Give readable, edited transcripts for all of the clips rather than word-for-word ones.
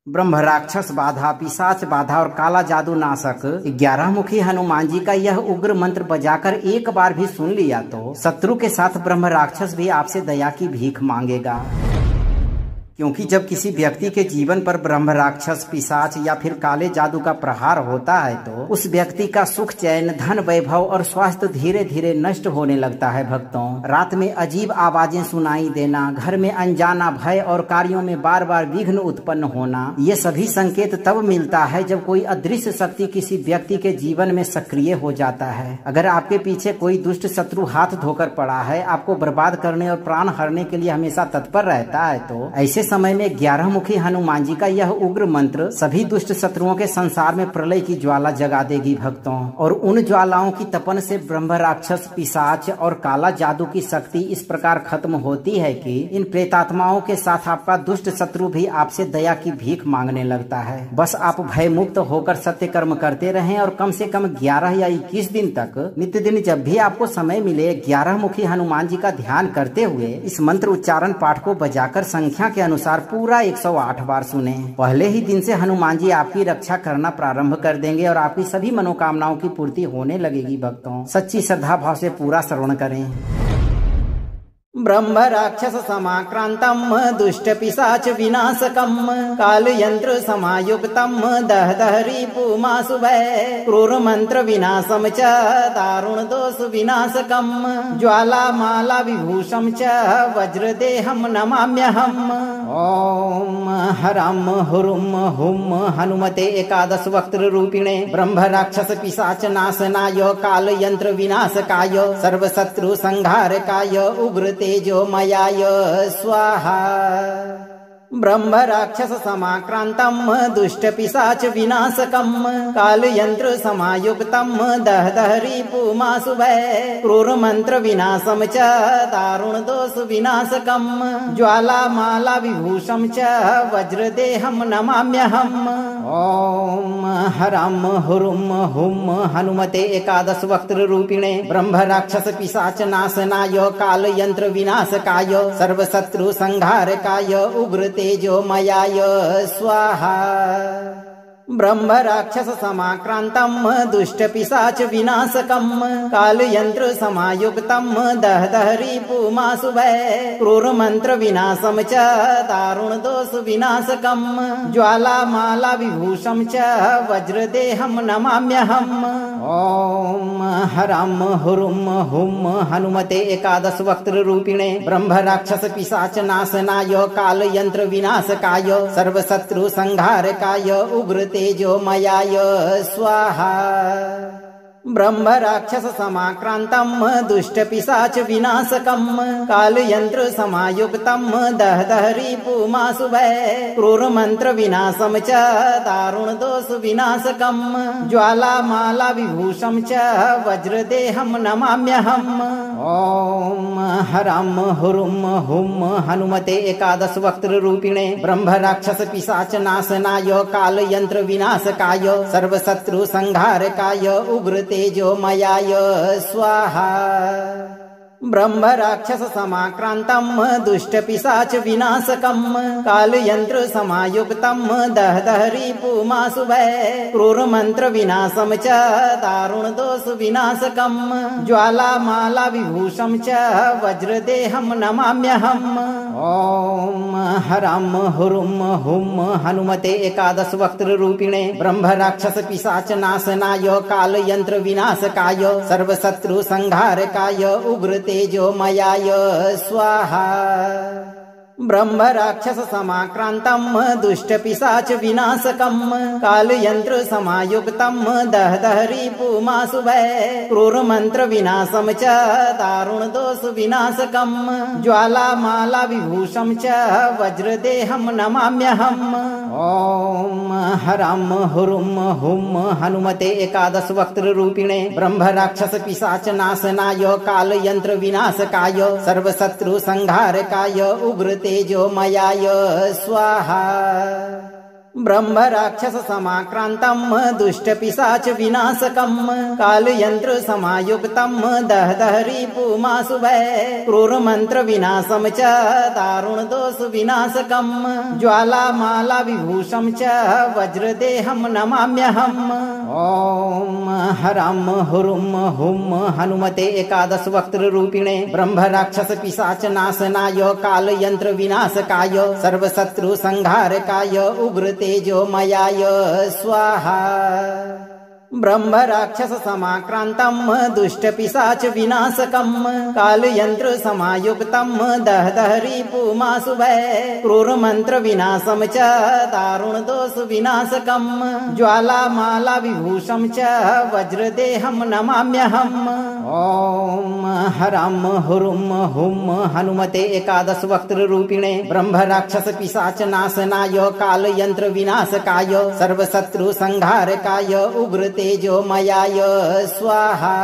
ब्रह्म राक्षस बाधा, पिशाच बाधा और काला जादू नाशक 11 मुखी हनुमान जी का यह उग्र मंत्र बजाकर एक बार भी सुन लिया तो शत्रु के साथ ब्रह्म राक्षस भी आपसे दया की भीख मांगेगा। क्योंकि जब किसी व्यक्ति के जीवन पर ब्रह्म राक्षस, पिशाच या फिर काले जादू का प्रहार होता है तो उस व्यक्ति का सुख, चैन, धन, वैभव और स्वास्थ्य धीरे धीरे नष्ट होने लगता है। भक्तों, रात में अजीब आवाजें सुनाई देना, घर में अनजाना भय और कार्यों में बार बार विघ्न उत्पन्न होना, ये सभी संकेत तब मिलता है जब कोई अदृश्य शक्ति किसी व्यक्ति के जीवन में सक्रिय हो जाता है। अगर आपके पीछे कोई दुष्ट शत्रु हाथ धोकर पड़ा है, आपको बर्बाद करने और प्राण हरने के लिए हमेशा तत्पर रहता है, तो ऐसे समय में 11 मुखी हनुमान जी का यह उग्र मंत्र सभी दुष्ट शत्रुओं के संसार में प्रलय की ज्वाला जगा देगी भक्तों। और उन ज्वालाओं की तपन से ब्रह्म राक्षस, पिशाच और काला जादू की शक्ति इस प्रकार खत्म होती है कि इन प्रेतात्माओं के साथ आपका दुष्ट शत्रु भी आपसे दया की भीख मांगने लगता है। बस आप भय मुक्त होकर सत्य कर्म करते रहें और कम से कम 11 या 21 दिन तक नित्य दिन जब भी आपको समय मिले 11 मुखी हनुमान जी का ध्यान करते हुए इस मंत्र उच्चारण पाठ को बजाकर संख्या के अनुसार पूरा 108 बार सुने। पहले ही दिन से हनुमान जी आपकी रक्षा करना प्रारंभ कर देंगे और आपकी सभी मनोकामनाओं की पूर्ति होने लगेगी। भक्तों, सच्ची श्रद्धा भाव से पूरा श्रवण करें। ब्रह्म राक्षस समाक्रांतम, दुष्ट पिशाच विनाशकम, काल यंत्र समायुक्तम, दह दहरी पुमासुभय, क्रूर मंत्र विनाशम च, दारुण दोष विनाशकम, ज्वाला माला विभूषम च, वज्र देहम नमाम्यहम। ओम हरम हुरुम हुम हनुमते एकादश वक्त्र रूपिणे ब्रह्म राक्षस पिशाच नाशनाय, काल यंत्र विनाशकाय, सर्व शत्रु संहारकाय, उग्र तेजो मयाय स्वाहा। ब्रह्म राक्षस समाक्रांतम, दुष्ट पिशाच विनाशकम, काल यंत्र समायुक्तम, दह दहरी पुमासुभय, क्रूर मंत्र विनाशम च, दारुण दोष विनाशकम, ज्वाला माला विभूषम च, वज्र देहम नमाम्यहम। ओम हरम हुरुम हुम हनुमते एकादश वक्त्र रूपिणे ब्रह्म राक्षस पिशाच नाशनाय, काल यंत्र विनाशकाय, सर्व शत्रु संहारकाय, उग्र तेजो मयाय स्वाहा। ब्रह्म राक्षस समाक्रांतम, दुष्ट पिशाच विनाशकम, काल यंत्र समायुक्तम, दह दहरी पुमासुभय, क्रूर मंत्र विनाशम च, दारुण दोष विनाशकम, ज्वाला माला विभूषम च, वज्र देहम नमाम्यहम। ओम हरम हुरुम हुम हनुमते एकादश वक्त्र रूपिणे ब्रह्म राक्षस पिशाच नाशनाय, काल यंत्र विनाशकाय, सर्व शत्रु संहारकाय, उग्र तेजो मयाय स्वाहा। ब्रह्म राक्षस समाक्रांतम, दुष्ट पिशाच विनाशकम, काल यंत्र समायुक्तम, दह दहरी पुमासुभय, क्रूर मंत्र विनाशम च, दारुण दोष विनाशकम, ज्वाला माला विभूषम च, वज्र देहम नमाम्यहम। ओम हरम हुरुम हुम हनुमते एकादश वक्त्र रूपिणे ब्रह्म राक्षस पिशाच नाशनाय, काल यंत्र विनाशकाय, सर्व शत्रु संहारकाय, उग्र तेजो मयाय स्वाहा। ब्रह्म राक्षस समाक्रांतम, दुष्ट पिशाच विनाशकम, काल यंत्र समायुक्तम, दह दहरी पुमासुभय, क्रूर मंत्र विनाशम च, दारुण दोष विनाशकम, ज्वाला माला विभूषम च, वज्र देहम नमाम्यहम। ओम हरम हुरुम हुम हनुमते एकादश वक्त्र रूपिणे ब्रह्म राक्षस पिशाच नाशनाय, काल यंत्र विनाशकाय, सर्व शत्रु संहारकाय, उग्र तेजो मयाय स्वाहा। ब्रह्म राक्षस समाक्रांतम, दुष्ट पिशाच विनाशकम, काल यंत्र समायुक्तम, दह दहरी पुमासुभय, क्रूर मंत्र विनाशम च, दारुण दोष विनाशकम, ज्वाला माला विभूषम च, वज्र देहम नमाम्यहम। ओम हरम हुरुम हुम हनुमते एकादश वक्त्र रूपिणे ब्रह्म राक्षस पिशाच नाशनाय, काल यंत्र विनाशकाय, सर्व शत्रु संहारकाय, उग्र तेजो मयाय स्वाहा। ब्रह्म राक्षस समाक्रांतं दुष्ट पिशाच विनाशकं कालयंत्र समायुक्तं दहदहरी पुमासुभय क्रूर मंत्र विनाशम च दारुण दोष विनाशकं ज्वालामाला विभूषं च वज्रदेहं नमाम्यहम्। ओम हरम हुरुम हुम हनुमते एकादश वक्त्र रूपिणे ब्रह्म राक्षस पिशाच नाशनाय काल यंत्र विनाशकाय सर्वशत्रु संहारकाय उग्र तेजोमयाय स्वाहा। ब्रह्म राक्षस समाक्रांतं दुष्ट पिशाच विनाशकं कालयंत्र समायुक्तं दहदहरी पुमासुभय क्रूर मंत्र विनाशम च दारुण दोष विनाशकं ज्वालामाला विभूषं च वज्रदेहं नमाम्यहम्। ओम हरम हुरुम हुम हनुमते एकादश वक्त्र रूपिणे ब्रह्म राक्षस पिशाच नाशनाय काल यंत्र विनाशकाय सर्वशत्रु संहारकाय उग्र तेजोमयाय स्वाहा।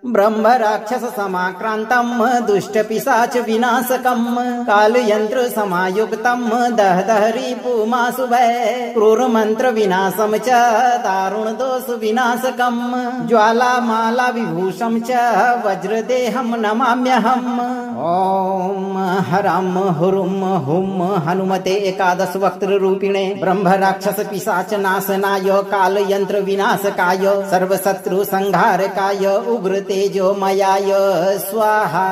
ब्रह्म राक्षस समाक्रांतं दुष्ट पिशाच विनाशकं कालयंत्र समायुक्तं दहदहरी पुमासुभय क्रूर मंत्र विनाशम च दारुण दोष विनाशकं ज्वालामाला विभूषं च वज्रदेहं नमाम्यहम्। ओम हरम हुरुम हुम हनुमते एकादश वक्त्र रूपिणे ब्रह्म राक्षस पिशाच नाशनाय काल यंत्र विनाशकाय सर्वशत्रु संहारकाय उग्र तेजोमयाय स्वाहा।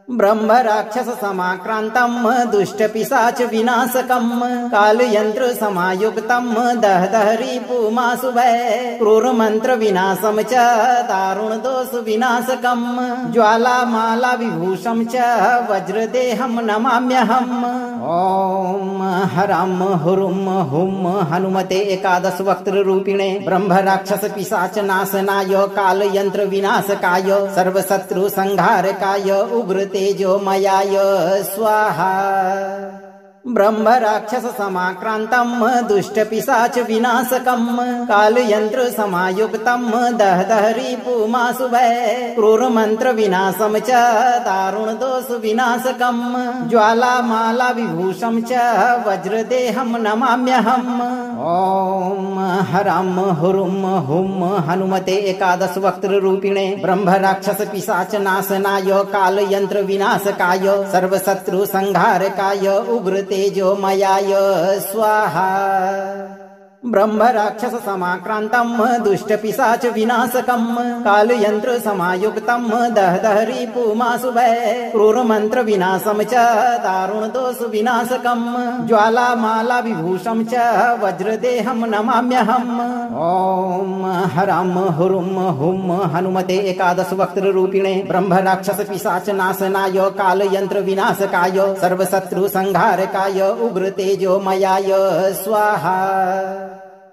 ब्रह्म राक्षस समाक्रांतं दुष्ट पिशाच विनाशकं कालयंत्र समायुक्तं दहदहरी पुमासुभय क्रूर मंत्र विनाशम च दारुण दोष विनाशकं ज्वालामाला विभूषं च वज्रदेहं नमाम्यहम्। ओम हरम हुरुम हुम हनुमते एकादश वक्त्र रूपिणे ब्रह्म राक्षस पिशाच नाशनाय काल यंत्र विनाशकाय सर्वशत्रु संहारकाय उग्र तेजोमयाय स्वाहा। ब्रह्म राक्षस समाक्रांतं दुष्ट पिशाच विनाशकं कालयंत्र समायुक्तं दहदहरी पुमासुभय क्रूर मंत्र विनाशम च दारुण दोष विनाशकं ज्वालामाला विभूषं च वज्रदेहं नमाम्यहम्। ओम हरम हुरुम हुम हनुमते एकादश वक्त्र रूपिणे ब्रह्म राक्षस पिशाच नाशनाय काल यंत्र विनाशकाय सर्वशत्रु संहारकाय उग्र तेजोमयाय स्वाहा। ब्रह्म राक्षस समाक्रांतं दुष्ट पिशाच विनाशकं कालयंत्र समायुक्तं दहदहरी पुमासुभय क्रूर मंत्र विनाशम च दारुण दोष विनाशकं ज्वालामाला विभूषं च वज्रदेहं नमाम्यहम्। ओम हरम हुरुम हुम हनुमते एकादश वक्त्र रूपिणे ब्रह्म राक्षस पिशाच नाशनाय काल यंत्र विनाशकाय सर्वशत्रु संहारकाय उग्र तेजोमयाय स्वाहा।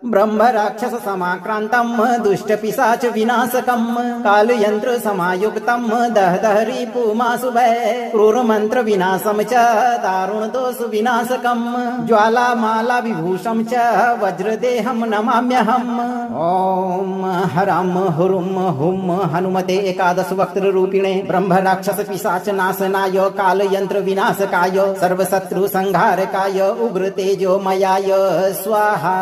ब्रह्म राक्षस समाक्रांतं दुष्ट पिशाच विनाशकं कालयंत्र समायुक्तं दहदहरी पुमासुभय क्रूर मंत्र विनाशम च दारुण दोष विनाशकं ज्वालामाला विभूषं च वज्रदेहं नमाम्यहम्। ओम हरम हुरुम हुम हनुमते एकादश वक्त्र रूपिणे ब्रह्म राक्षस पिशाच नाशनाय काल यंत्र विनाशकाय सर्वशत्रु संहारकाय उग्र तेजोमयाय स्वाहा।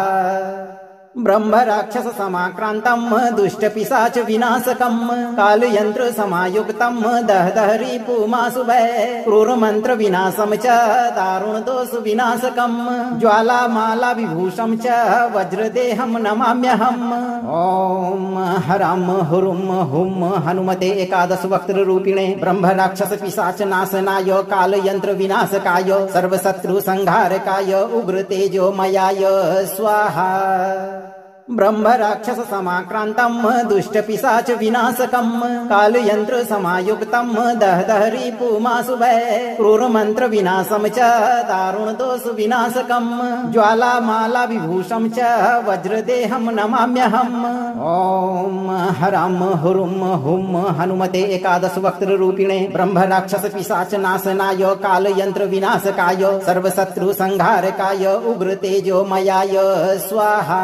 ब्रह्म राक्षस समाक्रांतं दुष्ट पिशाच विनाशकं कालयंत्र समायुक्तं दहदहरी पुमासुभय क्रूर मंत्र विनाशम च दारुण दोष विनाशकं ज्वालामाला विभूषं च वज्रदेहं नमाम्यहम्। ओम हरम हुरुम हुम हनुमते एकादश वक्त्र रूपिणे ब्रह्म राक्षस पिशाच नाशनाय काल यंत्र विनाशकाय सर्वशत्रु संहारकाय उग्र तेजोमयाय स्वाहा। ब्रह्म राक्षस समाक्रांतं दुष्ट पिशाच विनाशकं कालयंत्र समायुक्तं दहदहरी पुमासुभय क्रूर मंत्र विनाशम च दारुण दोष विनाशकं ज्वालामाला विभूषं च वज्रदेहं नमाम्यहम्। ओम हरम हुरुम हुम हनुमते एकादश वक्त्र रूपिणे ब्रह्म राक्षस पिशाच नाशनाय काल यंत्र विनाशकाय सर्वशत्रु संहारकाय उग्र तेजोमयाय स्वाहा।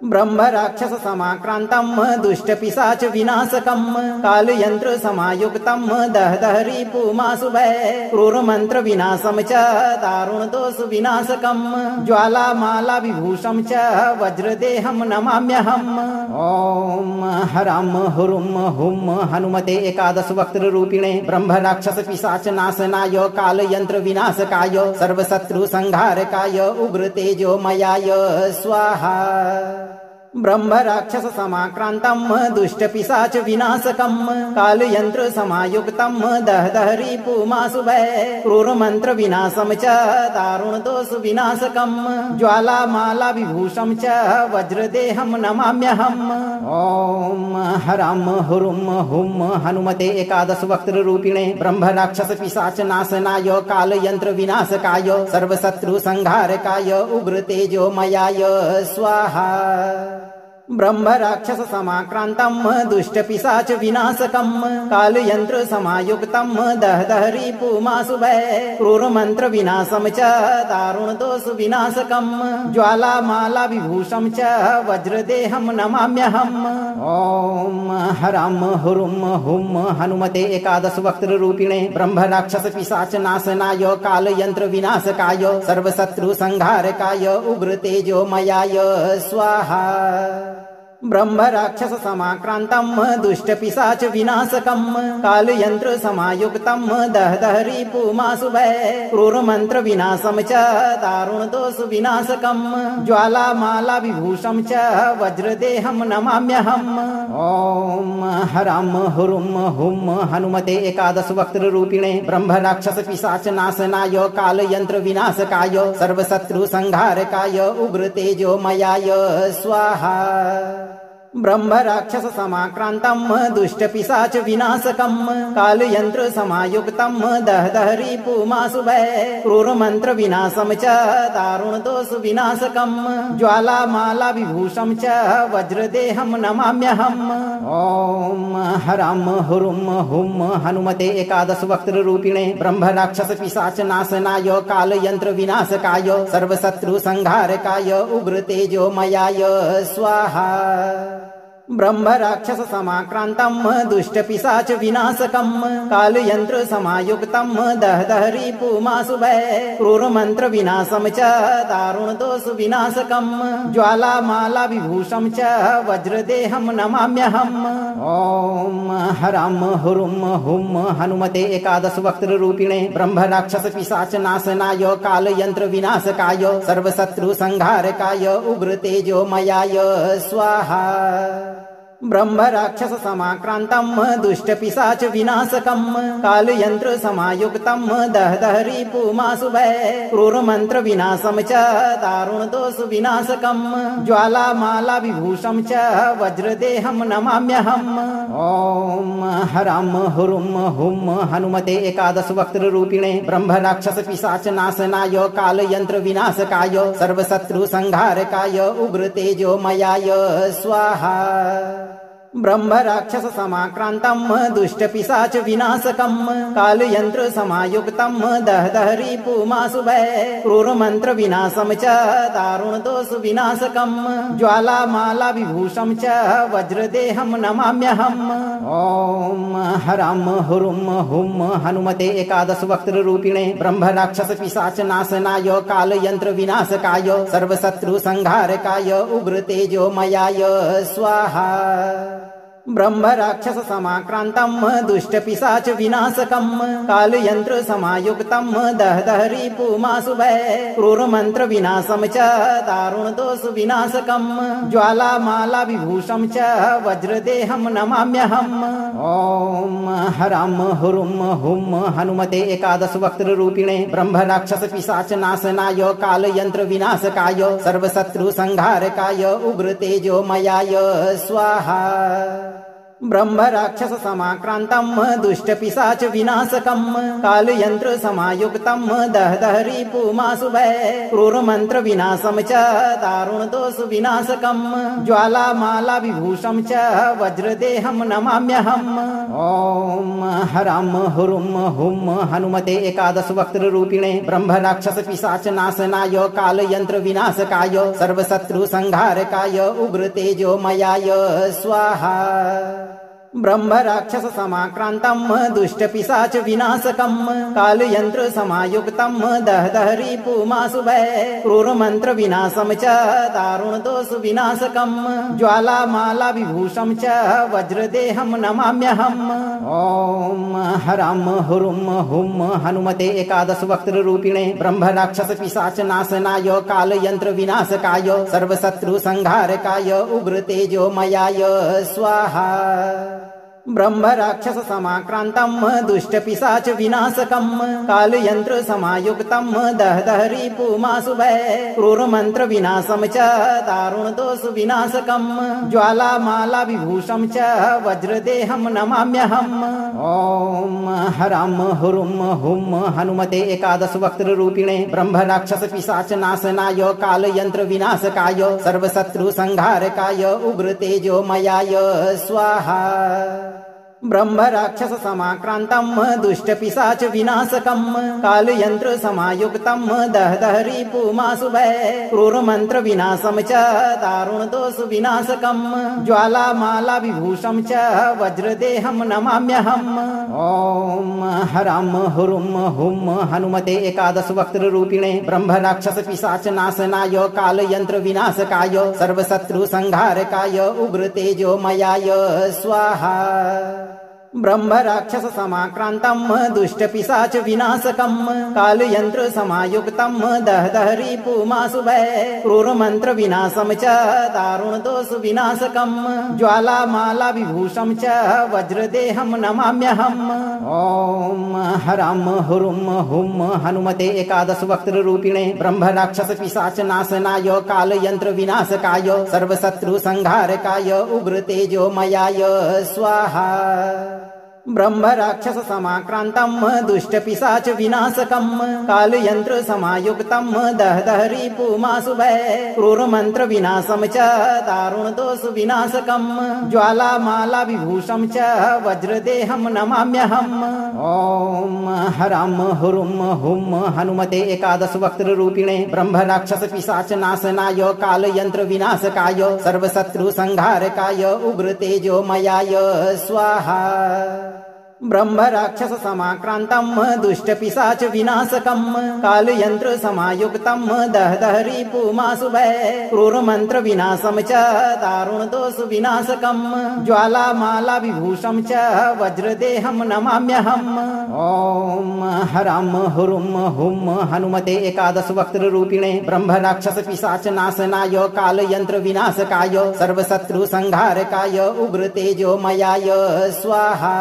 ब्रह्म राक्षस समाक्रांतम दुष्ट पिशाच विनाशकम काल यंत्र समायुक्तम दह रिपुमासुभय क्रूर मंत्र विनाशम च दारुण दोष विनाशकम ज्वाला माला विभूषम च वज्रदेहम नमाम्यहम। ओम हरम हुरुम हुम हनुमते एकादश वक्त्र रूपिणे ब्रह्म राक्षस पिशाच नाशनाय काल यंत्र विनाशकाय सर्वशत्रु संहारकाय उग्र तेजो मयाय स्वाहा। ब्रह्म राक्षस समाक्रांतम दुष्ट पिशाच विनाशकम काल यंत्र समायुक्तम दह रिपुमासुभय क्रूर मंत्र विनाशम च दारुण दोष विनाशकम ज्वाला माला विभूषम च वज्रदेहम नमाम्यहम। ओम हरम हुरुम हुम हनुमते एकादश वक्त्र रूपिणे ब्रह्म राक्षस पिशाच नाशनाय काल यंत्र विनाशकाय सर्वशत्रु संहारकाय उग्र तेजो मयाय स्वाहा। ब्रह्म राक्षस समाक्रांतम दुष्ट पिशाच विनाशकम काल यंत्र समायुक्तम दह रिपुमासुभय क्रूर मंत्र विनाशम च दारुण दोष विनाशकम ज्वाला माला विभूषम च वज्रदेहम नमाम्यहम। ओम हरम हुरुम हुम हनुमते एकादश वक्त्र रूपिणे ब्रह्म राक्षस पिशाच नाशनाय काल यंत्र विनाशकाय सर्वशत्रु संहारकाय उग्र तेजो मयाय स्वाहा। ब्रह्म राक्षस समाक्रांतम दुष्ट पिशाच विनाशकम काल यंत्र समायुक्तम दह रिपुमासुभय क्रूर मंत्र विनाशम च दारुण दोष विनाशकम ज्वाला माला विभूषम च वज्रदेहम नमाम्यहम। ओम हरम हुरुम हुम हनुमते एकादश वक्त्र रूपिणे ब्रह्म राक्षस पिशाच नाशनाय काल यंत्र विनाशकाय सर्वशत्रु संहारकाय उग्र तेजो मयाय स्वाहा। ब्रह्म राक्षस समाक्रांतम दुष्ट पिशाच विनाशकम काल यंत्र समायुक्तम दह रिपुमासुभय क्रूर मंत्र विनाशम च दारुण दोष विनाशकम ज्वाला माला विभूषम च वज्रदेहम नमाम्यहम। ओम हरम हुरुम हुम हनुमते एकादश वक्त्र रूपिणे ब्रह्म राक्षस पिशाच नाशनाय काल यंत्र विनाशकाय सर्वशत्रु संहारकाय उग्र तेजो मयाय स्वाहा। ब्रह्म राक्षस समाक्रांतम दुष्ट पिशाच विनाशकम काल यंत्र समायुक्तम दह रिपुमासुभय क्रूर मंत्र विनाशम च दारुण दोष विनाशकम ज्वाला माला विभूषम च वज्रदेहम नमाम्यहम। ओम हरम हुरुम हुम हनुमते एकादश वक्त्र रूपिणे ब्रह्म राक्षस पिशाच नाशनाय काल यंत्र विनाशकाय सर्वशत्रु संहारकाय उग्र तेजो मयाय स्वाहा। ब्रह्म राक्षस समाक्रांतम दुष्ट पिशाच विनाशकम काल यंत्र समायुक्तम दह रिपुमासुभय क्रूर मंत्र विनाशम च दारुण दोष विनाशकम ज्वाला माला विभूषम च वज्रदेहम नमाम्यहम। ओम हरम हुरुम हुम हनुमते एकादश वक्त्र रूपिणे ब्रह्म राक्षस पिशाच नाशनाय काल यंत्र विनाशकाय सर्वशत्रु संहारकाय उग्र तेजो मयाय स्वाहा। ब्रह्म राक्षस समाक्रांतम दुष्ट पिशाच विनाशकम काल यंत्र समायुक्तम दह रिपुमासुभय क्रूर मंत्र विनाशम च दारुण दोष विनाशकम ज्वाला माला विभूषम च वज्रदेहम नमाम्यहम। ओम हरम हुरुम हुम हनुमते एकादश वक्त्र रूपिणे ब्रह्म राक्षस पिशाच नाशनाय काल यंत्र विनाशकाय सर्वशत्रु संहारकाय उग्र तेजो मयाय स्वाहा। ब्रह्म राक्षस समाक्रांतम दुष्ट पिशाच विनाशकम काल यंत्र समायुक्तम दह रिपुमासुभय क्रूर मंत्र विनाशम च दारुण दोष विनाशकम ज्वाला माला विभूषम च वज्रदेहम नमाम्यहम। ओम हरम हुरुम हुम हनुमते एकादश वक्त्र रूपिणे ब्रह्म राक्षस पिशाच नाशनाय काल यंत्र विनाशकाय सर्वशत्रु संहारकाय उग्र तेजो मयाय स्वाहा। ब्रह्म राक्षस समाक्रांतम दुष्ट पिशाच विनाशकम काल यंत्र समायुक्तम दहदहरी पुमासुभय क्रूर मंत्र विनाशम च दारुण दोष विनाशकम ज्वाला माला विभूषम च वज्रदेहम नमाम्यहम। ओम हरम हुरुम हुम हनुमते एकादश वक्त्र रूपिणे ब्रह्म राक्षस पिशाच नाशनाय काल यंत्र विनाशकाय सर्वशत्रु संहारकाय उग्र तेजो मयाय स्वाहा। ब्रह्म राक्षस समाक्रांतम दुष्ट पिशाच विनाशकम काल यंत्र समायुक्तम दहदहरी पुमासुभय क्रूर मंत्र विनाशम च दारुण दोष विनाशकम ज्वाला माला विभूषम च वज्रदेहम नमाम्यहम। ओम हरम हुरुम हुम हनुमते एकादश वक्त्र रूपिणे ब्रह्म राक्षस पिशाच नाशनाय काल यंत्र विनाशकाय सर्वशत्रु संहारकाय उग्र तेजो मयाय स्वाहा। ब्रह्म राक्षस समाक्रांतम दुष्ट पिशाच विनाशकम काल यंत्र समायुक्तम दहदहरी पुमासुभय क्रूर मंत्र विनाशम च दारुण दोष विनाशकम ज्वाला माला विभूषम च वज्रदेहम नमाम्यहम। ओम हरम हुरुम हुम हनुमते एकादश वक्त्र रूपिणे ब्रह्म राक्षस पिशाच नाशनाय काल यंत्र विनाशकाय सर्वशत्रु संहारकाय उग्र तेजो मयाय स्वाहा। ब्रह्म राक्षस समाक्रांतम दुष्ट पिशाच विनाशकम काल यंत्र समायुक्तम दहदहरी पुमासुभय क्रूर मंत्र विनाशम च दारुण दोष विनाशकम ज्वाला माला विभूषम च वज्रदेहम नमाम्यहम। ओम हरम हुरुम हुम हनुमते एकादश वक्त्र रूपिणे ब्रह्म राक्षस पिशाच नाशनाय काल यंत्र विनाशकाय सर्वशत्रु संहारकाय उग्र तेजो मयाय स्वाहा। ब्रह्म राक्षस समाक्रांतम दुष्ट पिशाच विनाशकम काल यंत्र समायुक्तम दहदहरी पुमासुभय क्रूर मंत्र विनाशम च दारुण दोष विनाशकम ज्वाला माला विभूषम च वज्रदेहम नमाम्यहम। ओम हरम हुरुम हुम हनुमते एकादश वक्त्र रूपिणे ब्रह्म राक्षस पिशाच नाशनाय काल यंत्र विनाशकाय सर्वशत्रु संहारकाय उग्र तेजो मयाय स्वाहा। ब्रह्म राक्षस समाक्रांतम दुष्ट पिशाच विनाशकम काल यंत्र समायुक्तम दहदहरी पुमासुभय क्रूर मंत्र विनाशम च दारुण दोष विनाशकम ज्वाला माला विभूषम च वज्रदेहम नमाम्यहम। ओम हरम हुरुम हुम हनुमते एकादश वक्त्र रूपिणे ब्रह्म राक्षस पिशाच नाशनाय काल यंत्र विनाशकाय सर्वशत्रु संहारकाय उग्र तेजो मयाय स्वाहा। ब्रह्म राक्षस समाक्रांतम दुष्ट पिशाच विनाशकम काल यंत्र समायुक्तम दहदहरी पुमासुभय क्रूर मंत्र विनाशम च दारुण दोष विनाशकम ज्वाला माला विभूषम च वज्रदेहम नमाम्यहम। ओम हरम हुरुम हुम हनुमते एकादश वक्त्र रूपिणे ब्रह्म राक्षस पिशाच नाशनाय काल यंत्र विनाशकाय सर्वशत्रु संहारकाय उग्र तेजो मयाय स्वाहा।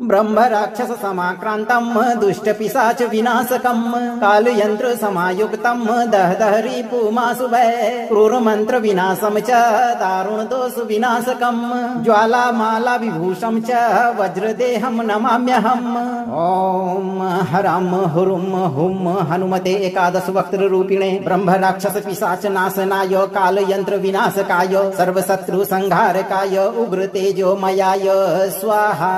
ब्रह्म राक्षस समाक्रांतम दुष्ट पिशाच विनाशकम काल यंत्र समायुक्तम दहदहरी पुमासुभय क्रूर मंत्र विनाशम च दारुण दोष विनाशकम ज्वाला माला विभूषम च वज्रदेहम नमाम्यहम। ओम हरम हुरुम हुम हनुमते एकादश वक्त्र रूपिणे ब्रह्म राक्षस पिशाच नाशनाय काल यंत्र विनाशकाय सर्वशत्रु संहारकाय उग्र तेजो मयाय स्वाहा।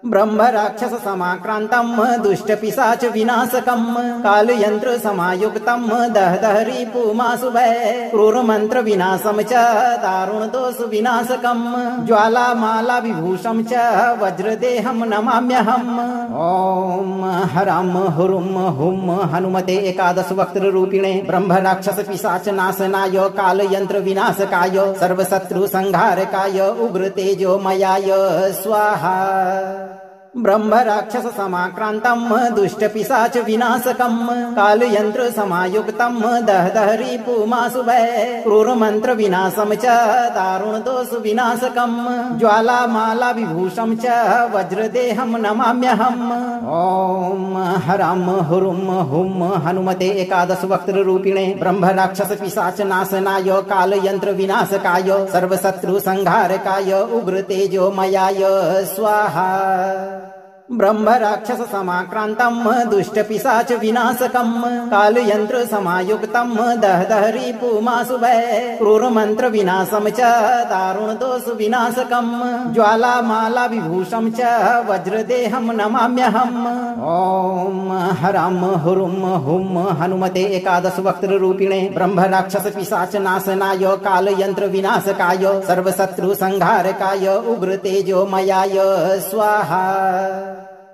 ब्रह्म राक्षस समाक्रांतम दुष्ट पिशाच विनाशकम काल यंत्र समायुक्तम दहदहरी पुमासुभय क्रूर मंत्र विनाशम च दारुण दोष विनाशकम ज्वाला माला विभूषम च वज्रदेहम नमाम्यहम। ओम हरम हुरुम हुम हनुमते एकादश वक्त्र रूपिणे ब्रह्म राक्षस पिशाच नाशनाय काल यंत्र विनाशकाय सर्वशत्रु संहारकाय उग्र तेजो मयाय स्वाहा। ब्रह्म राक्षस समाक्रांतम दुष्ट पिशाच विनाशकम काल यंत्र समायुक्तम दहदहरी पुमासुभय क्रूर मंत्र विनाशम च दारुण दोष विनाशकम ज्वाला माला विभूषम च वज्रदेहम नमाम्यहम। ओम हरम हुरुम हुम हनुमते एकादश वक्त्र रूपिणे ब्रह्म राक्षस पिशाच नाशनाय काल यंत्र विनाशकाय सर्वशत्रु संहारकाय उग्र तेजो मयाय स्वाहा। ब्रह्म राक्षस समाक्रांतम दुष्ट पिशाच विनाशकम काल यंत्र समायुक्तम दहदहरी पुमासुभय क्रूर मंत्र विनाशम च दारुण दोष विनाशकम ज्वाला माला विभूषम च वज्रदेहम नमाम्यहम। ओम हरम हुरुम हुम हनुमते एकादश वक्त्र रूपिणे ब्रह्म राक्षस पिशाच नाशनाय काल यंत्र विनाशकाय सर्वशत्रु संहारकाय उग्र तेजो मयाय स्वाहा।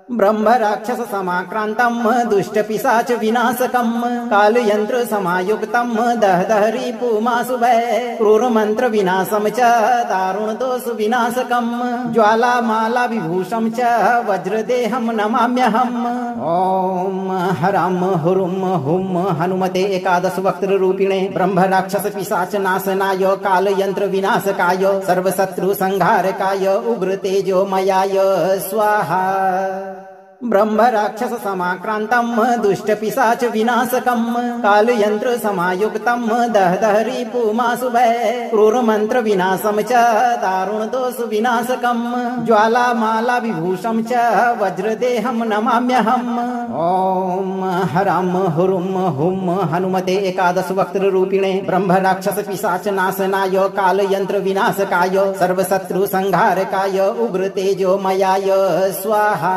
ब्रह्म राक्षस समाक्रांतम दुष्ट पिशाच विनाशकम काल यंत्र समायुक्तम दहदहरी पुमासुभय क्रूर मंत्र विनाशम च दारुण दोष विनाशकम ज्वाला माला विभूषम च वज्रदेहम नमाम्यहम। ओम हरम हुरुम हुम हनुमते एकादश वक्त्र रूपिणे ब्रह्म राक्षस पिशाच नाशनाय काल यंत्र विनाशकाय सर्वशत्रु संहारकाय उग्र तेजो मयाय स्वाहा। ब्रह्म राक्षस समाक्रांतम दुष्ट पिशाच विनाशकम काल यंत्र समायुक्तम दहदहरी पुमासुभय क्रूर मंत्र विनाशम च दारुण दोष विनाशकम ज्वाला माला विभूषम च वज्रदेहम नमाम्यहम। ओम हरम हुरुम हुम हनुमते एकादश वक्त्र रूपिणे ब्रह्म राक्षस पिशाच नाशनाय काल यंत्र विनाशकाय सर्वशत्रु संहारकाय उग्र तेजो मयाय स्वाहा।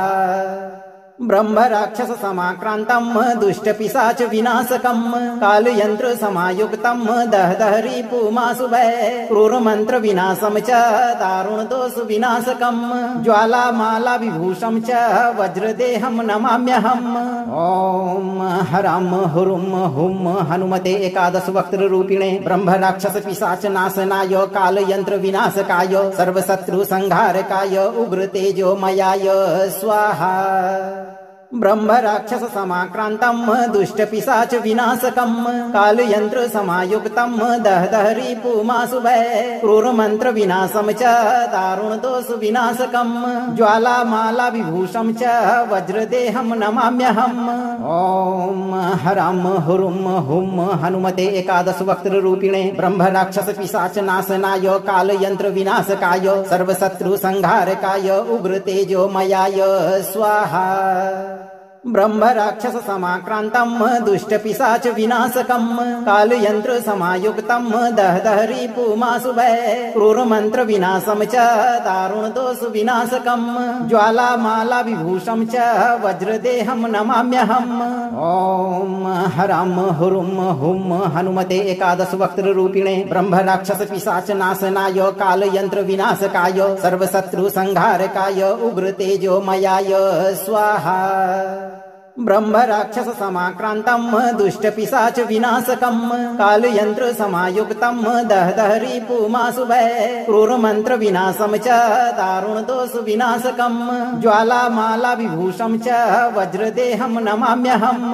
ब्रह्म राक्षस समाक्रांतम दुष्ट पिशाच विनाशकम काल यंत्र समायुक्तम दहदहरी पुमासुभय क्रूर मंत्र विनाशम च दारुण दोष विनाशकम ज्वाला माला विभूषम च वज्रदेहम नमाम्यहम। ओम हरम हुरुम हुम हनुमते एकादश वक्त्र रूपिणे ब्रह्म राक्षस पिशाच नाशनाय काल यंत्र विनाशकाय सर्वशत्रु संहारकाय उग्र तेजो मयाय स्वाहा। ब्रह्म राक्षस समाक्रांतम दुष्ट पिशाच विनाशकम काल यंत्र समायुक्तम दहदहरी पुमासुभय क्रूर मंत्र विनाशम च दारुण दोष विनाशकम ज्वाला माला विभूषम च वज्रदेहम नमाम्यहम। ओम हरम हुरुम हुम हनुमते एकादश वक्त्र रूपिणे ब्रह्म राक्षस पिशाच नाशनाय काल यंत्र विनाशकाय सर्वशत्रु संहारकाय उग्र तेजो मयाय स्वाहा। ब्रह्म राक्षस समाक्रांतम दुष्ट पिशाच विनाशकम काल यंत्र समायुक्तम दहदहरी पुमासुभय क्रूर मंत्र विनाशम च दारुण दोष विनाशकम ज्वाला माला विभूषम च वज्रदेहम नमाम्यहम। ओम हरम हुरुम हुम हनुमते एकादश वक्त्र रूपिणे ब्रह्म राक्षस पिशाच नाशनाय काल यंत्र विनाशकाय सर्वशत्रु संहारकाय उग्र तेजो मयाय स्वाहा। ब्रह्म राक्षस समाक्रांतम दुष्ट पिशाच विनाशकम काल यंत्र समायुक्तम दहदहरी पुमासुभय क्रूर मंत्र विनाशम च दारुण दोष विनाशकम ज्वाला माला विभूषम च वज्रदेहम नमाम्यहम।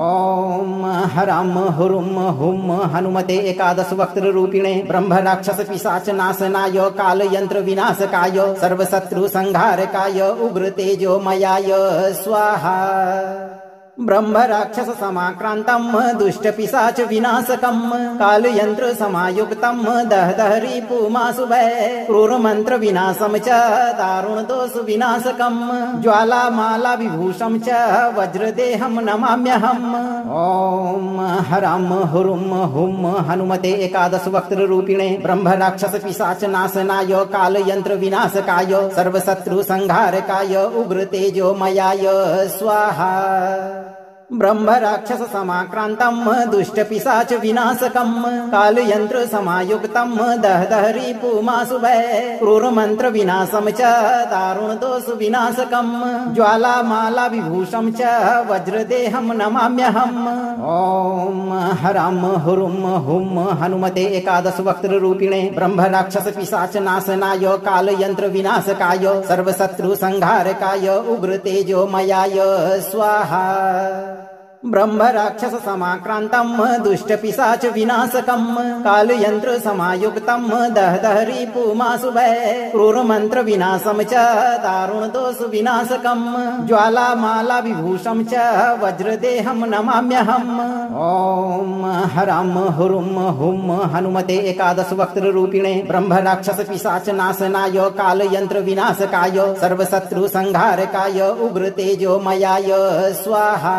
ओम हरम हुरुम हुम हनुमते एकादश वक्त्र रूपिणे ब्रह्म राक्षस पिशाच नाशनाय काल यंत्र विनाशकाय सर्वशत्रु संहारकाय उग्र तेजो मयाय स्वाहा। ब्रह्म राक्षस समाक्रांतम दुष्ट पिशाच विनाशकम काल यंत्र समायुक्तम दहदहरी पुमासुभय क्रूर मंत्र विनाशम च दारुण दोष विनाशकम ज्वाला माला विभूषम च वज्रदेहम नमाम्यहम। ओम हरम हुरुम हुम हनुमते एकादश वक्त्र रूपिणे ब्रह्म राक्षस पिशाच नाशनाय काल यंत्र विनाशकाय सर्वशत्रु संहारकाय उग्र तेजो मयाय स्वाहा। ब्रह्म राक्षस समाक्रांतम दुष्ट पिशाच विनाशकम काल यंत्र समायुक्तम दहदहरी पुमासुभय क्रूर मंत्र विनाशम च दारुण दोष विनाशकम ज्वाला माला विभूषम च वज्रदेहम नमाम्यहम। ओम हरम हुरुम हुम हनुमते एकादश वक्त्र रूपिणे ब्रह्म राक्षस पिशाच नाशनाय काल यंत्र विनाशकाय सर्वशत्रु संहारकाय उग्र तेजो मयाय स्वाहा। ब्रह्म राक्षस समाक्रांतम दुष्ट पिशाच विनाशकम काल यंत्र समायुक्तम दहदहरी पुमासुभय क्रूर मंत्र विनाशम च दारुण दोष विनाशकम ज्वाला माला विभूषम च वज्रदेहम नमाम्यहम। ओम हरम हुरुम हुम हनुमते एकादश वक्त्र रूपिणे ब्रह्म राक्षस पिशाच नाशनाय काल यंत्र विनाशकाय सर्वशत्रु संहारकाय उग्र तेजो मयाय स्वाहा।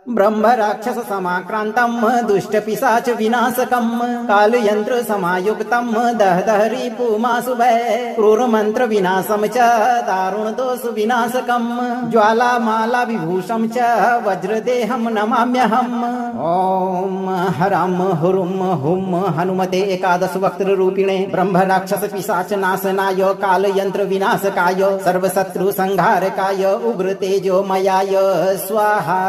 ब्रह्म राक्षस समाक्रांतम दुष्ट पिशाच विनाशकम काल यंत्र समायुक्तम दहदहरी पुमासुभय क्रूर मंत्र विनाशम च दारुण दोष विनाशकम ज्वाला माला विभूषम च वज्रदेहम नमाम्यहम। ओम हरम हुरुम हुम हनुमते एकादश वक्त्र रूपिणे ब्रह्म राक्षस पिशाच नाशनाय काल यंत्र विनाशकाय सर्वशत्रु संहारकाय उग्र तेजो मयाय स्वाहा।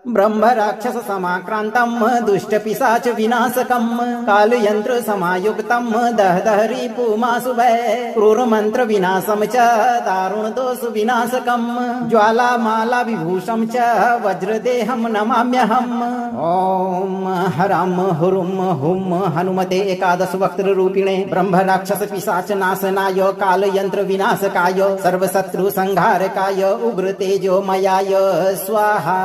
ब्रह्म राक्षस समाक्रांतम दुष्ट पिशाच विनाशकम काल यंत्र समायुक्तम दहदहरी पुमासुभय क्रूर मंत्र विनाशम च दारुण दोष विनाशकम ज्वाला माला विभूषम च वज्रदेहम नमाम्यहम। ओम हरम हुरुम हुम हनुमते एकादश वक्त्र रूपिणे ब्रह्म राक्षस पिशाच नाशनाय काल यंत्र विनाशकाय सर्वशत्रु संहारकाय उग्र तेजो मयाय स्वाहा।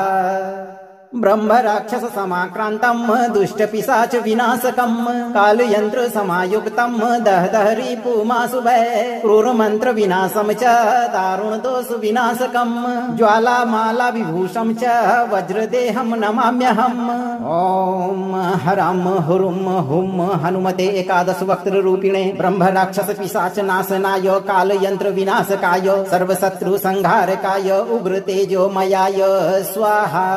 ब्रह्म राक्षस समाक्रांतम दुष्ट पिशाच विनाशकम काल यंत्र समायुक्तम दहदहरी पुमासुभय क्रूर मंत्र विनाशम च दारुण दोष विनाशकम ज्वाला माला विभूषम च वज्रदेहम नमाम्यहम। ओम हरम हुरुम हुम हनुमते एकादश वक्त्र रूपिणे ब्रह्म राक्षस पिशाच नाशनाय काल यंत्र विनाशकाय सर्वशत्रु संहारकाय उग्र तेजो मयाय स्वाहा।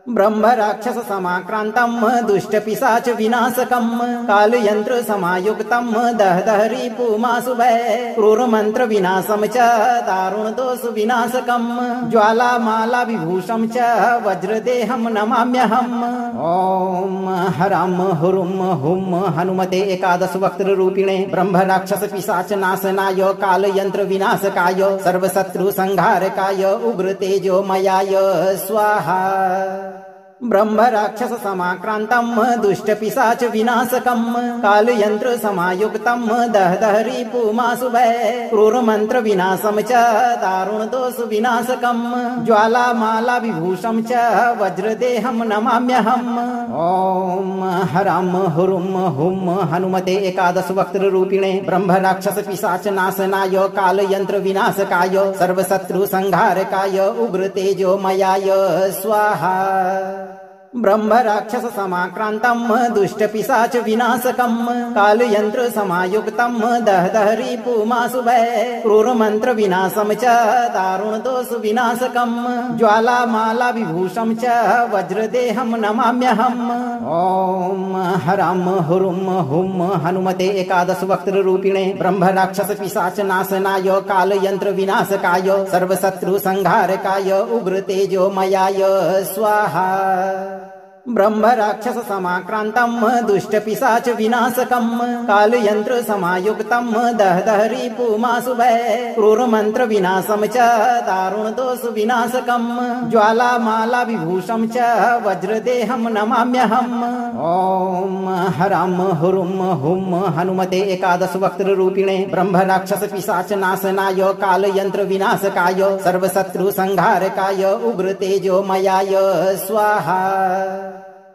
ब्रह्म राक्षस समाक्रांतम दुष्ट पिशाच विनाशकम काल यंत्र समायुक्तम दहदहरी पुमासुभय क्रूर मंत्र विनाशम च दारुण दोष विनाशकम ज्वाला माला विभूषम च वज्रदेहम नमाम्यहम। ओम हरम हुरुम हुम हनुमते एकादश वक्त्र रूपिणे ब्रह्म राक्षस पिशाच नाशनाय काल यंत्र विनाशकाय सर्वशत्रु संहारकाय उग्र तेजो मयाय स्वाहा। ब्रह्म राक्षस समाक्रांतम दुष्ट पिशाच विनाशकम काल यंत्र समायुक्तम दहदहरी पुमासुभय क्रूर मंत्र विनाशम च दारुण दोष विनाशकम ज्वाला माला विभूषम च वज्रदेहम नमाम्यहम। ओम हरम हुरुम हुम हनुमते एकादश वक्त्र रूपिणे ब्रह्म राक्षस पिशाच नाशनाय काल यंत्र विनाशकाय सर्वशत्रु संहारकाय उग्र तेजो मयाय स्वाहा। ब्रह्म राक्षस समाक्रांतम दुष्ट पिशाच विनाशकम काल यंत्र समायुक्तम दहदहरी पुमासुभय क्रूर मंत्र विनाशम च दारुण दोष विनाशकम ज्वाला माला विभूषम च वज्रदेहम नमाम्यहम। ओम हरम हुरुम हुम हनुमते एकादश वक्त्र रूपिणे ब्रह्म राक्षस पिशाच नाशनाय काल यंत्र विनाशकाय सर्वशत्रु संहारकाय उग्र तेजो मयाय स्वाहा। ब्रह्म राक्षस समाक्रांतम दुष्ट पिशाच विनाशकम काल यंत्र समायुक्तम दहदहरी पुमासुभय क्रूर मंत्र विनाशम च दारुण दोष विनाशकम ज्वाला माला विभूषम च वज्रदेहम नमाम्यहम। ओम हरम हुरुम हुम हनुमते एकादश वक्त्र रूपिणे ब्रह्म राक्षस पिशाच नाशनाय काल यंत्र विनाशकाय सर्वशत्रु संहारकाय उग्र तेजो मयाय स्वाहा।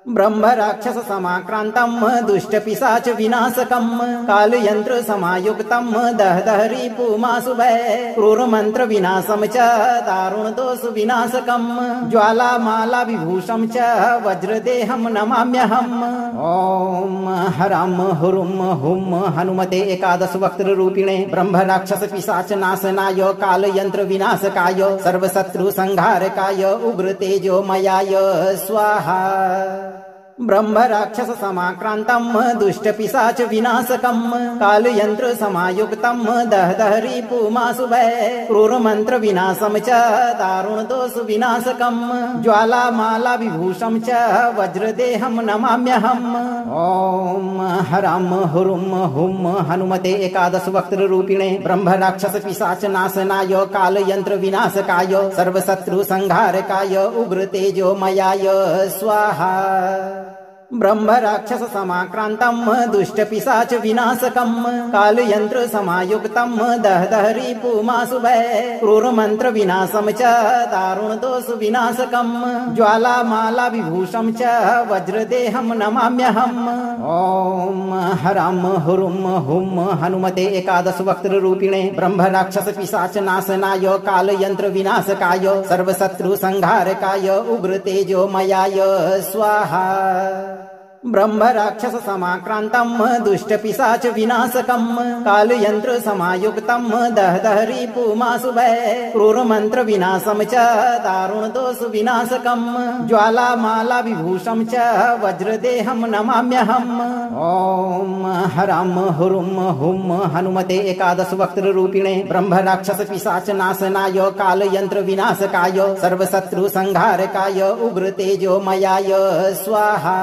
ब्रह्म राक्षस समाक्रांतम दुष्ट पिशाच विनाशकम काल यंत्र समायुक्तम दह रिपुमासुभय क्रूर मंत्र विनाशम च दारुण दोष विनाशकम ज्वाला माला विभूषम च वज्रदेहम नमाम्यहम। ओम हरम हुरुम हुम हनुमते एकादश वक्त्र रूपिणे ब्रह्म राक्षस पिशाच नाशनाय काल यंत्र विनाशकाय सर्वशत्रु संहारकाय उग्र तेजो मयाय स्वाहा। ब्रह्म राक्षस समाक्रांतम दुष्ट पिशाच विनाशकम काल यंत्र समायुक्तम दह रिपुमासुभय क्रूर मंत्र विनाशम च दारुण दोष विनाशकम ज्वाला माला विभूषम च वज्रदेहम नमाम्यहम। ओम हरम हुरुम हुम हनुमते एकादश वक्त्र रूपिणे ब्रह्म राक्षस पिशाच नाशनाय काल यंत्र विनाशकाय सर्वशत्रु संहारकाय उग्र तेजो मयाय स्वाहा। ब्रह्म राक्षस समाक्रांतम दुष्ट पिशाच विनाशकम काल यंत्र समायुक्तम दह रिपुमासुभय क्रूर मंत्र विनाशम च दारुण दोष विनाशकम ज्वाला माला विभूषम च वज्रदेहम नमाम्यहम। ओम हरम हुरुम हुम हनुमते एकादश वक्त्र रूपिणे ब्रह्म राक्षस पिशाच नाशनाय काल यंत्र विनाशकाय सर्वशत्रु संहारकाय उग्र तेजो मयाय स्वाहा। ब्रह्म राक्षस समाक्रांतम दुष्ट पिशाच विनाशकम काल यंत्र समायुक्तम दह रिपुमासुभय क्रूर मंत्र विनाशम च दारुण दोष विनाशकम ज्वाला माला विभूषम च वज्रदेहम नमाम्यहम। ओम हरम हुरुम हुम हनुमते एकादश वक्त्र रूपिणे ब्रह्म राक्षस पिशाच नाशनाय काल यंत्र विनाशकाय सर्वशत्रु संहारकाय उग्र तेजो मयाय स्वाहा।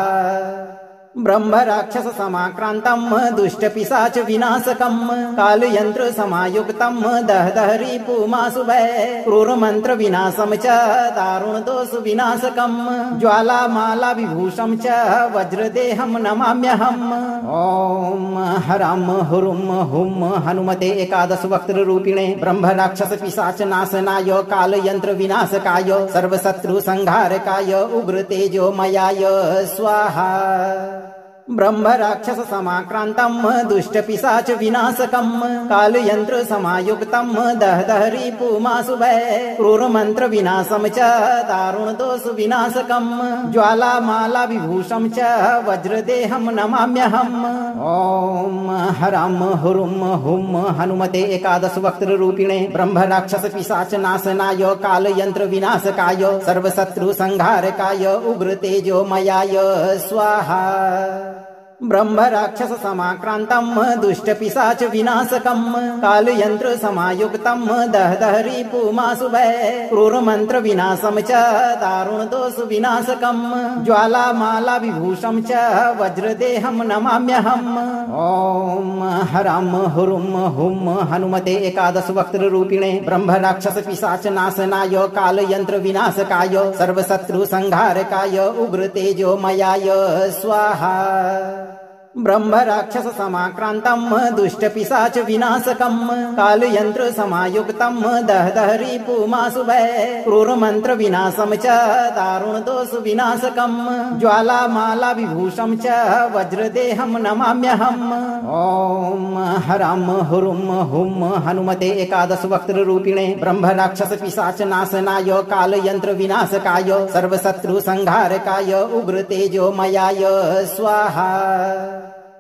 ब्रह्म राक्षस समाक्रांतम दुष्ट पिशाच विनाशकम काल यंत्र समायुक्तम दह रिपुमासुभय क्रूर मंत्र विनाशम च दारुण दोष विनाशकम ज्वाला माला विभूषम च वज्रदेहम नमाम्यहम। ओम हरम हुरुम हुम हनुमते एकादश वक्त्र रूपिणे ब्रह्म राक्षस पिशाच नाशनाय काल यंत्र विनाशकाय सर्वशत्रु संहारकाय उग्र तेजो मयाय स्वाहा। ब्रह्म राक्षस समाक्रांतम दुष्ट पिशाच विनाशकम काल यंत्र समायुक्तम दह रिपुमासुभय क्रूर मंत्र विनाशम च दारुण दोष विनाशकम ज्वाला माला विभूषम च वज्रदेहम नमाम्यहम। ओम हरम हुरुम हुम हनुमते एकादश वक्त्र रूपिणे ब्रह्म राक्षस पिशाच नाशनाय काल यंत्र विनाशकाय सर्वशत्रु संहारकाय उग्र तेजो मयाय स्वाहा। ब्रह्म राक्षस समाक्रांतम दुष्ट पिशाच विनाशकम काल यंत्र समायुक्तम दह रिपुमासुभय क्रूर मंत्र विनाशम च दारुण दोष विनाशकम ज्वाला माला विभूषम च वज्रदेहम नमाम्यहम। ओम हरम हुरुम हुम हनुमते एकादश वक्त्र रूपिणे ब्रह्म राक्षस पिशाच नाशनाय काल यंत्र विनाशकाय सर्वशत्रु संहारकाय उग्र तेजो मयाय स्वाहा। ब्रह्म राक्षस समाक्रांतम दुष्ट पिशाच विनाशकम काल यंत्र समायुक्तम दह रिपुमासुभय क्रूर मंत्र विनाशम च दारुण दोष विनाशकम ज्वाला माला विभूषम च वज्रदेहम नमाम्यहम। ओम हरम हुरुम हुम हनुमते एकादश वक्त्र रूपिणे ब्रह्म राक्षस पिशाच नाशनाय काल यंत्र विनाशकाय सर्वशत्रु संहारकाय उग्र तेजो मयाय स्वाहा।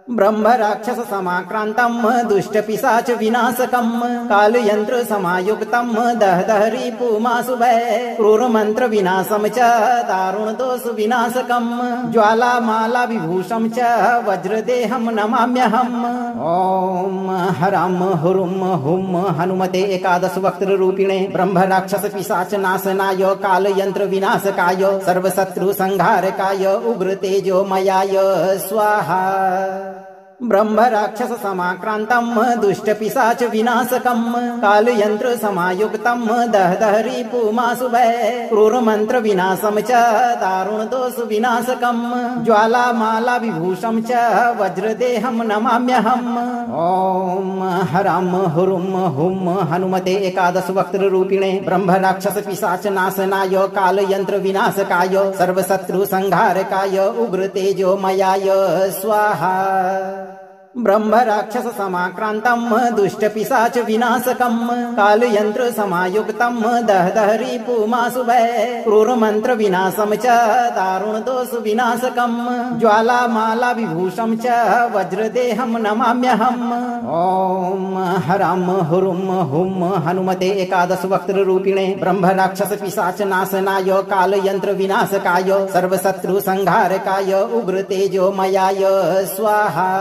ब्रह्म राक्षस समाक्रांतम दुष्ट पिशाच विनाशकम काल यंत्र समायुक्तम दह रिपुमासुभय क्रूर मंत्र विनाशम च दारुण दोष विनाशकम ज्वाला माला विभूषम च वज्रदेहम नमाम्यहम। ओम हरम हुरुम हुम हनुमते एकादश वक्त्र रूपिणे ब्रह्म राक्षस पिशाच नाशनाय काल यंत्र विनाशकाय सर्वशत्रु संहारकाय उग्र तेजो मयाय स्वाहा। ब्रह्म राक्षस समाक्रांतम दुष्ट पिशाच विनाशकम काल यंत्र समायुक्तम दहदहरी पुमासुभय क्रूर मंत्र विनाशम च दारुण दोष विनाशकम ज्वाला माला विभूषम च वज्रदेहम नमाम्यहम। ओम हरम हुरुम हुम हनुमते एकादश वक्त्र रूपिणे ब्रह्म राक्षस पिशाच नाशनाय काल यंत्र विनाशकाय सर्वशत्रु संहारकाय उग्र तेजो मयाय स्वाहा। ब्रह्म राक्षस समाक्रांतम दुष्ट पिशाच विनाशकम काल यंत्र समायुक्तम दहदहरी पुमासुभय क्रूर मंत्र विनाशम च दारुण दोष विनाशकम ज्वाला माला विभूषम च वज्रदेहम नमाम्यहम। ओम हरम हुरुम हुम हनुमते एकादश वक्त्र रूपिणे ब्रह्म राक्षस पिशाच नाशनाय काल यंत्र विनाशकाय सर्वशत्रु संहारकाय उग्र तेजो मयाय स्वाहा।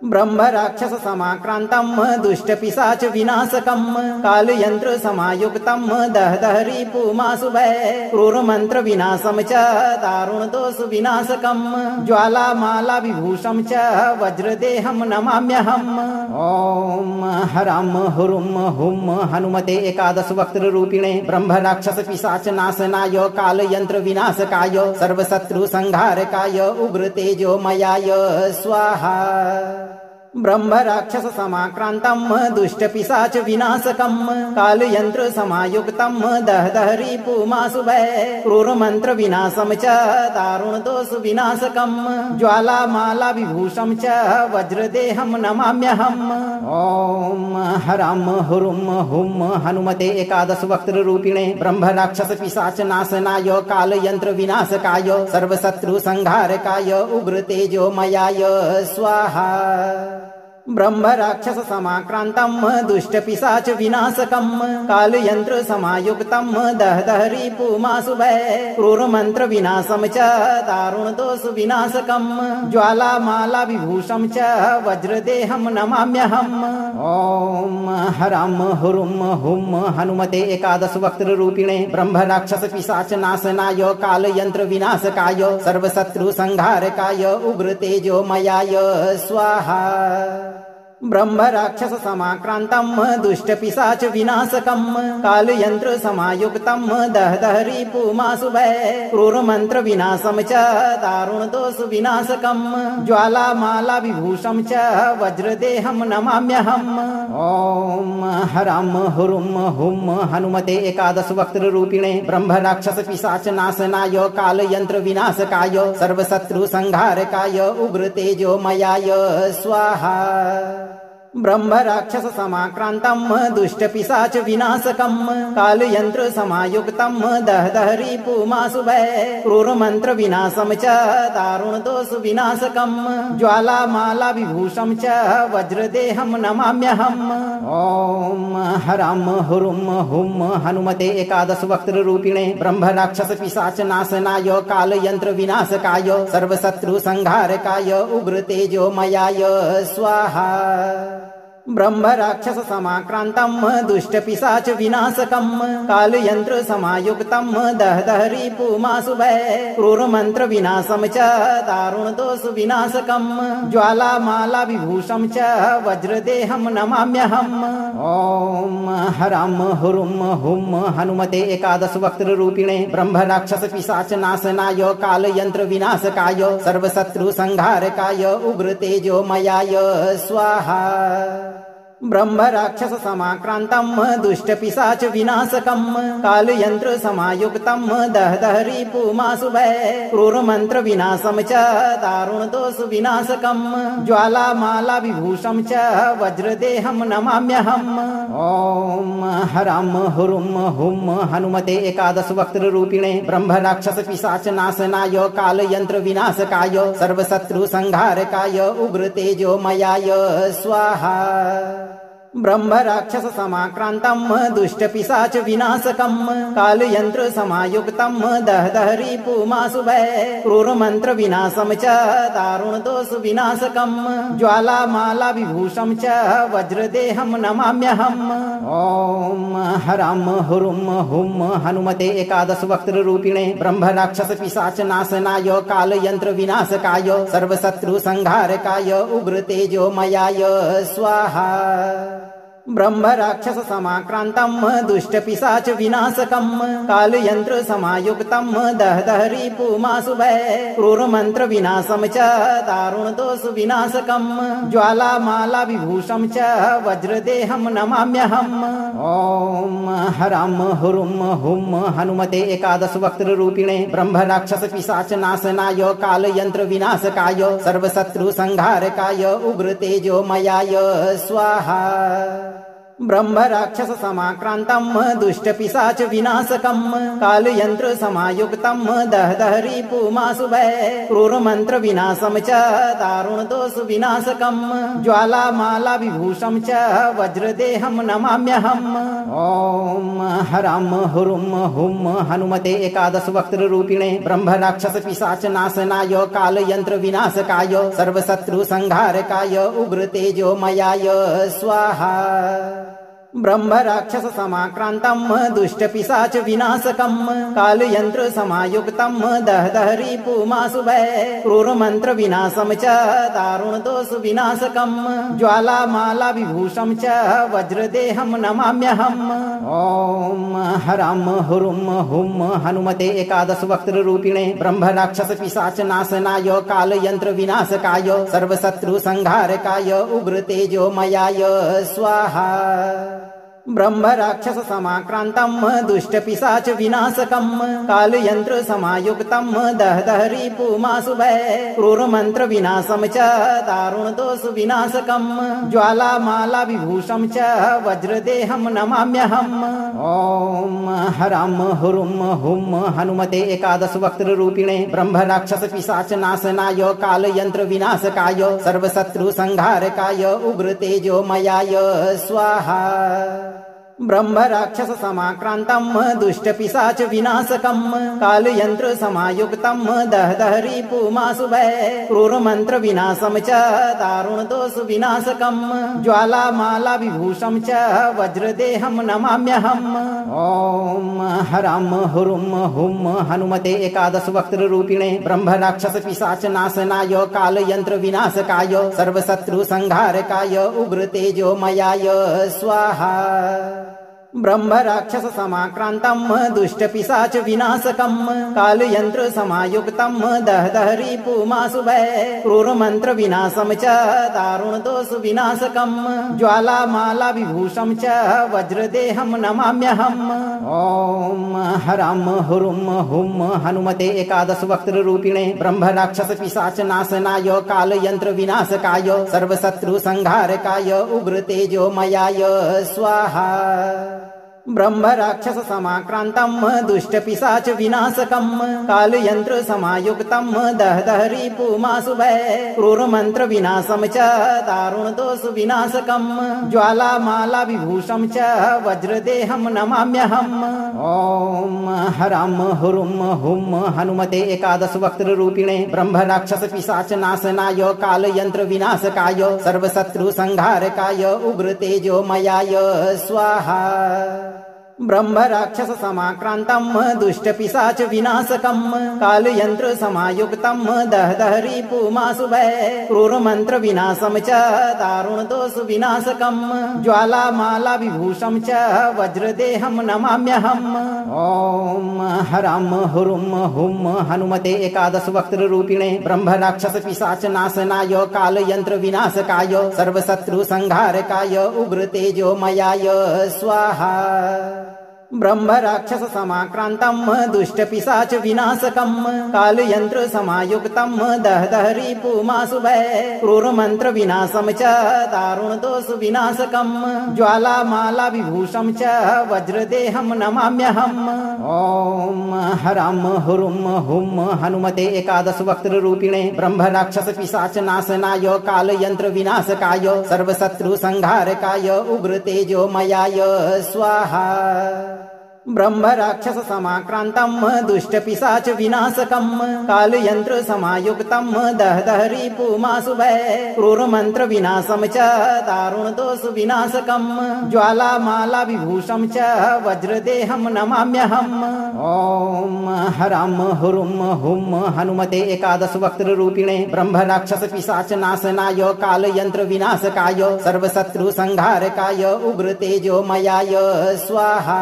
ब्रह्म राक्षस समाक्रांतम दुष्ट पिशाच विनाशकम काल यंत्र समायुक्तम दहदहरी पुमासुभय क्रूर मंत्र विनाशम च दारुण दोष विनाशकम ज्वाला माला विभूषम च वज्रदेहम नमाम्यहम। ओम हरम हुरुम हुम हनुमते एकादश वक्त्र रूपिणे ब्रह्म राक्षस पिशाच नाशनाय काल यंत्र विनाशकाय सर्वशत्रु संहारकाय उग्र तेजो मयाय स्वाहा। ब्रह्म राक्षस समाक्रांतम दुष्ट पिशाच विनाशकम काल यंत्र समायुक्तम दहदहरी पुमासुभय क्रूर मंत्र विनाशम च दारुण दोष विनाशकम ज्वाला माला विभूषम च वज्रदेहम नमाम्यहम। ओम हरम हुरुम हुम हनुमते एकादश वक्त्र रूपिणे ब्रह्म राक्षस पिशाच नाशनाय काल यंत्र विनाशकाय सर्वशत्रु संहारकाय उग्र तेजो मयाय स्वाहा। ब्रह्म राक्षस समाक्रांतम दुष्ट पिशाच विनाशकम काल यंत्र समायुक्तम दहदहरी पुमासुभय क्रूर मंत्र विनाशम च दारुण दोष विनाशकम ज्वाला माला विभूषम च वज्रदेहम नमाम्यहम। ओम हरम हुरुम हुम हनुमते एकादश वक्त्र रूपिणे ब्रह्म राक्षस पिशाच नाशनाय काल यंत्र विनाशकाय सर्वशत्रु संहारकाय उग्र तेजो मयाय स्वाहा। ब्रह्म राक्षस समाक्रांतम दुष्ट पिशाच विनाशकम काल यंत्र समायुक्तम दहदहरी पुमासुभय क्रूर मंत्र विनाशम च दारुण दोष विनाशकम ज्वाला माला विभूषम च वज्रदेहम नमाम्यहम। ओम हरम हुरुम हुम हनुमते एकादश वक्त्र रूपिणे ब्रह्म राक्षस पिशाच नाशनाय काल यंत्र विनाशकाय सर्वशत्रु संहारकाय उग्र तेजो मयाय स्वाहा। ब्रह्म राक्षस समाक्रांतम दुष्ट पिशाच विनाशकम काल यंत्र समायुक्तम दहदहरी पुमासुभय क्रूर मंत्र विनाशम च दारुण दोष विनाशकम ज्वाला माला विभूषम च वज्रदेहम नमाम्यहम। ओम हरम हुरुम हुम हनुमते एकादश वक्त्र रूपिणे ब्रह्म राक्षस पिशाच नाशनाय काल यंत्र विनाशकाय सर्वशत्रु संहारकाय उग्र तेजो मयाय स्वाहा। ब्रह्म राक्षस समाक्रांतम दुष्ट पिशाच विनाशकम काल यंत्र समायुक्तम दहदहरी पुमासुभय क्रूर मंत्र विनाशम च दारुण दोष विनाशकम ज्वाला माला विभूषम च वज्रदेहम नमाम्यहम। ओम हरम हुरुम हुम हनुमते एकादश वक्त्र रूपिणे ब्रह्म राक्षस पिशाच नाशनाय काल यंत्र विनाशकाय सर्वशत्रु संहारकाय उग्र तेजो मयाय स्वाहा। ब्रह्म राक्षस समाक्रांतम दुष्ट पिशाच विनाशकम काल यंत्र समायुक्तम दहदहरी पुमासुभय क्रूर मंत्र विनाशम च दारुण दोष विनाशकम ज्वाला माला विभूषम च वज्रदेहम नमाम्यहम। ओम हरम हुरुम हुम हनुमते एकादश वक्त्र रूपिणे ब्रह्म राक्षस पिशाच नाशनाय काल यंत्र विनाशकाय सर्वशत्रु संहारकाय उग्र तेजो मयाय स्वाहा। ब्रह्म राक्षस समाक्रांतम दुष्ट पिशाच विनाशकम काल यंत्र समायुक्तम दहदहरी पुमासुभय क्रूर मंत्र विनाशम च दारुण दोष विनाशकम ज्वाला माला विभूषम च वज्रदेहम नमाम्यहम। ओम हरम हुरुम हुम हनुमते एकादश वक्त्र रूपिणे ब्रह्म राक्षस पिशाच नाशनाय काल यंत्र विनाशकाय सर्वशत्रु संहारकाय उग्र तेजो मयाय स्वाहा। ब्रह्म राक्षस समाक्रांतम दुष्ट पिशाच विनाशकम काल यंत्र समायुक्तम दहदहरी पुमासुभय क्रूर मंत्र विनाशम च दारुण दोष विनाशकम ज्वाला माला विभूषम च वज्रदेहम नमाम्यहम। ओम हरम हुरुम हुम हनुमते एकादश वक्त्र रूपिणे ब्रह्म राक्षस पिशाच नाशनाय काल यंत्र विनाशकाय सर्वशत्रु संहारकाय उग्र तेजो मयाय स्वाहा। ब्रह्म राक्षस समाक्रांतम दुष्ट पिशाच विनाशकम काल यंत्र समायुक्तम दहदहरी पुमासुभय क्रूर मंत्र विनाशम च दारुण दोष विनाशकम ज्वाला माला विभूषम च वज्रदेहम नमाम्यहम। ओम हरम हुरुम हुम हनुमते एकादश वक्त्र रूपिणे ब्रह्म राक्षस पिशाच नाशनाय काल यंत्र विनाशकाय सर्वशत्रु संहारकाय उग्र तेजो मयाय स्वाहा। ब्रह्म राक्षस समाक्रांतम दुष्ट पिशाच विनाशकम काल यंत्र समायुक्तम दहदहरी पुमासुभय क्रूर मंत्र विनाशम च दारुण दोष विनाशकम ज्वाला माला विभूषम च वज्रदेहम नमाम्यहम। ओम हरम हुरुम हुम हनुमते एकादश वक्त्र रूपिणे ब्रह्म राक्षस पिशाच नाशनाय काल यंत्र विनाशकाय सर्वशत्रु संहारकाय उग्र तेजो मयाय स्वाहा। ब्रह्म राक्षस समाक्रांतम दुष्ट पिशाच विनाशकम काल यंत्र समायुक्तम दहदहरी पुमासुभय क्रूर मंत्र विनाशम च दारुण दोष विनाशकम ज्वाला माला विभूषम च वज्रदेहम नमाम्यहम। ओम हरम हुरुम हुम हनुमते एकादश वक्त्र रूपिणे ब्रह्म राक्षस पिशाच नाशनाय काल यंत्र विनाशकाय सर्वशत्रु संहारकाय उग्र तेजो मयाय स्वाहा। ब्रह्म राक्षस समाक्रांतम दुष्ट पिशाच विनाशकम काल यंत्र समायुक्तम दहदहरी पुमासुभय क्रूर मंत्र विनाशम च दारुण दोष विनाशकम ज्वाला माला विभूषम च वज्रदेहम नमाम्यहम। ओम हरम हुरुम हुम हनुमते एकादश वक्त्र रूपिणे ब्रह्म राक्षस पिशाच नाशनाय काल यंत्र विनाशकाय सर्वशत्रु संहारकाय उग्र तेजो मयाय स्वाहा। ब्रह्म राक्षस समाक्रांतम दुष्ट पिशाच विनाशकम काल यंत्र समायुक्तम दहदहरी पुमासुभय क्रूर मंत्र विनाशम च दारुण दोष विनाशकम ज्वाला माला विभूषम च वज्रदेहम नमाम्यहम। ओम हरम हुरुम हुम हनुमते एकादश वक्त्र रूपिणे ब्रह्म राक्षस पिशाच नाशनाय काल यंत्र विनाशकाय सर्वशत्रु संहारकाय उग्र तेजो मयाय स्वाहा। ब्रह्म राक्षस समाक्रांतम दुष्ट पिशाच विनाशकम काल यंत्र समायुक्तम दहदहरी पुमासुभय क्रूर मंत्र विनाशम च दारुण दोष विनाशकम ज्वाला माला विभूषम च वज्रदेहम नमाम्यहम। ओम हरम हुरुम हुम हनुमते एकादश वक्त्र रूपिणे ब्रह्म राक्षस पिशाच नाशनाय काल यंत्र विनाशकाय सर्वशत्रु संहारकाय उग्र तेजो मयाय स्वाहा। ब्रह्म राक्षस समाक्रांतम दुष्ट पिशाच विनाशकम काल यंत्र समायुक्तम दहदहरी पुमासुभय क्रूर मंत्र विनाशम च दारुण दोष विनाशकम ज्वाला माला विभूषम च वज्रदेहम नमाम्यहम। ओम हरम हुरुम हुम हनुमते एकादश वक्त्र रूपिणे ब्रह्म राक्षस पिशाच नाशनाय काल यंत्र विनाशकाय सर्वशत्रु संहारकाय उग्र तेजो मयाय स्वाहा। ब्रह्म राक्षस समाक्रांतं दुष्ट पिशाच विनाशकं कालयंत्र समायुक्तं दहदह रिपुमासुभय क्रूर मंत्र विनाशं च दारुण दोष विनाशकं ज्वाला माला विभूषं च वज्रदेहं नमाम्यहम्। ओम हरं हुरुं हुं हनुमते एकादश वक्त्र रूपिणे ब्रह्म राक्षस पिशाच नाशनाय कालयंत्र विनाशकाय सर्वशत्रु संहारकाय उग्र तेजो मयाय स्वाहा। ब्रह्म राक्षस समाक्रांतं दुष्ट पिशाच विनाशकं कालयंत्र समायुक्तं दहदह रिपुमासुभय क्रूर मंत्र विनाशं च दारुण दोष विनाशकं ज्वाला माला विभूषं च वज्रदेहं नमाम्यहम्। ओम हरं हुरुं हुं हनुमते एकादश वक्त्र रूपिणे ब्रह्म राक्षस पिशाच नाशनाय कालयंत्र विनाशकाय सर्वशत्रु संहारकाय उग्र तेजो मयाय स्वाहा।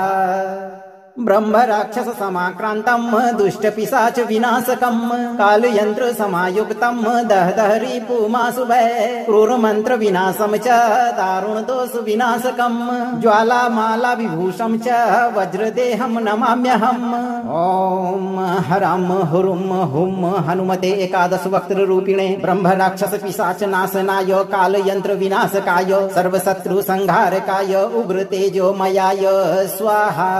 ब्रह्म राक्षस समाक्रांतं दुष्ट पिशाच विनाशकं कालयंत्र समायुक्तं दहदह रिपुमासुभय क्रूर मंत्र विनाशं च दारुण दोष विनाशकं ज्वाला माला विभूषं च वज्रदेहं नमाम्यहम्। ओम हरं हुरुं हुं हनुमते एकादश वक्त्र रूपिणे ब्रह्म राक्षस पिशाच नाशनाय कालयंत्र विनाशकाय सर्वशत्रु संहारकाय उग्र तेजो मयाय स्वाहा।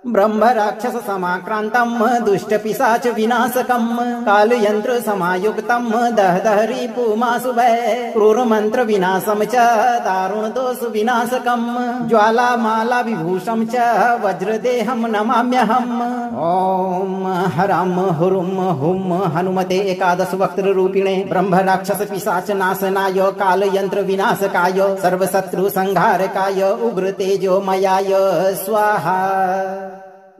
ब्रह्म राक्षस समाक्रांतं दुष्ट पिशाच विनाशकं कालयंत्र समायुक्तं दहदह रिपुमासुभय क्रूर मंत्र विनाशं च दारुण दोष विनाशकं ज्वाला माला विभूषं च वज्रदेहं नमाम्यहम्। ओम हरं हुरुं हुं हनुमते एकादश वक्त्र रूपिणे ब्रह्म राक्षस पिशाच नाशनाय कालयंत्र विनाशकाय सर्वशत्रु संहारकाय उग्र तेजो मयाय स्वाहा।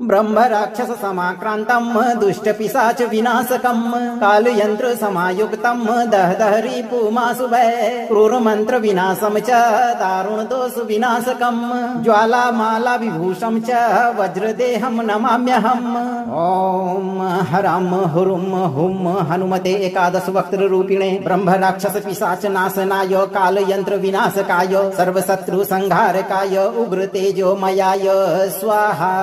ब्रह्म राक्षस समाक्रांतं दुष्ट पिशाच विनाशकं कालयंत्र समायुक्तं दहदह रिपुमासुभय क्रूर मंत्र विनाशं च दारुण दोष विनाशकं ज्वाला माला विभूषं च वज्रदेहं नमाम्यहम्। ओम हरं हुरुं हुं हनुमते एकादश वक्त्र रूपिणे ब्रह्म राक्षस पिशाच नाशनाय कालयंत्र विनाशकाय सर्वशत्रु संहारकाय उग्र तेजो मयाय स्वाहा।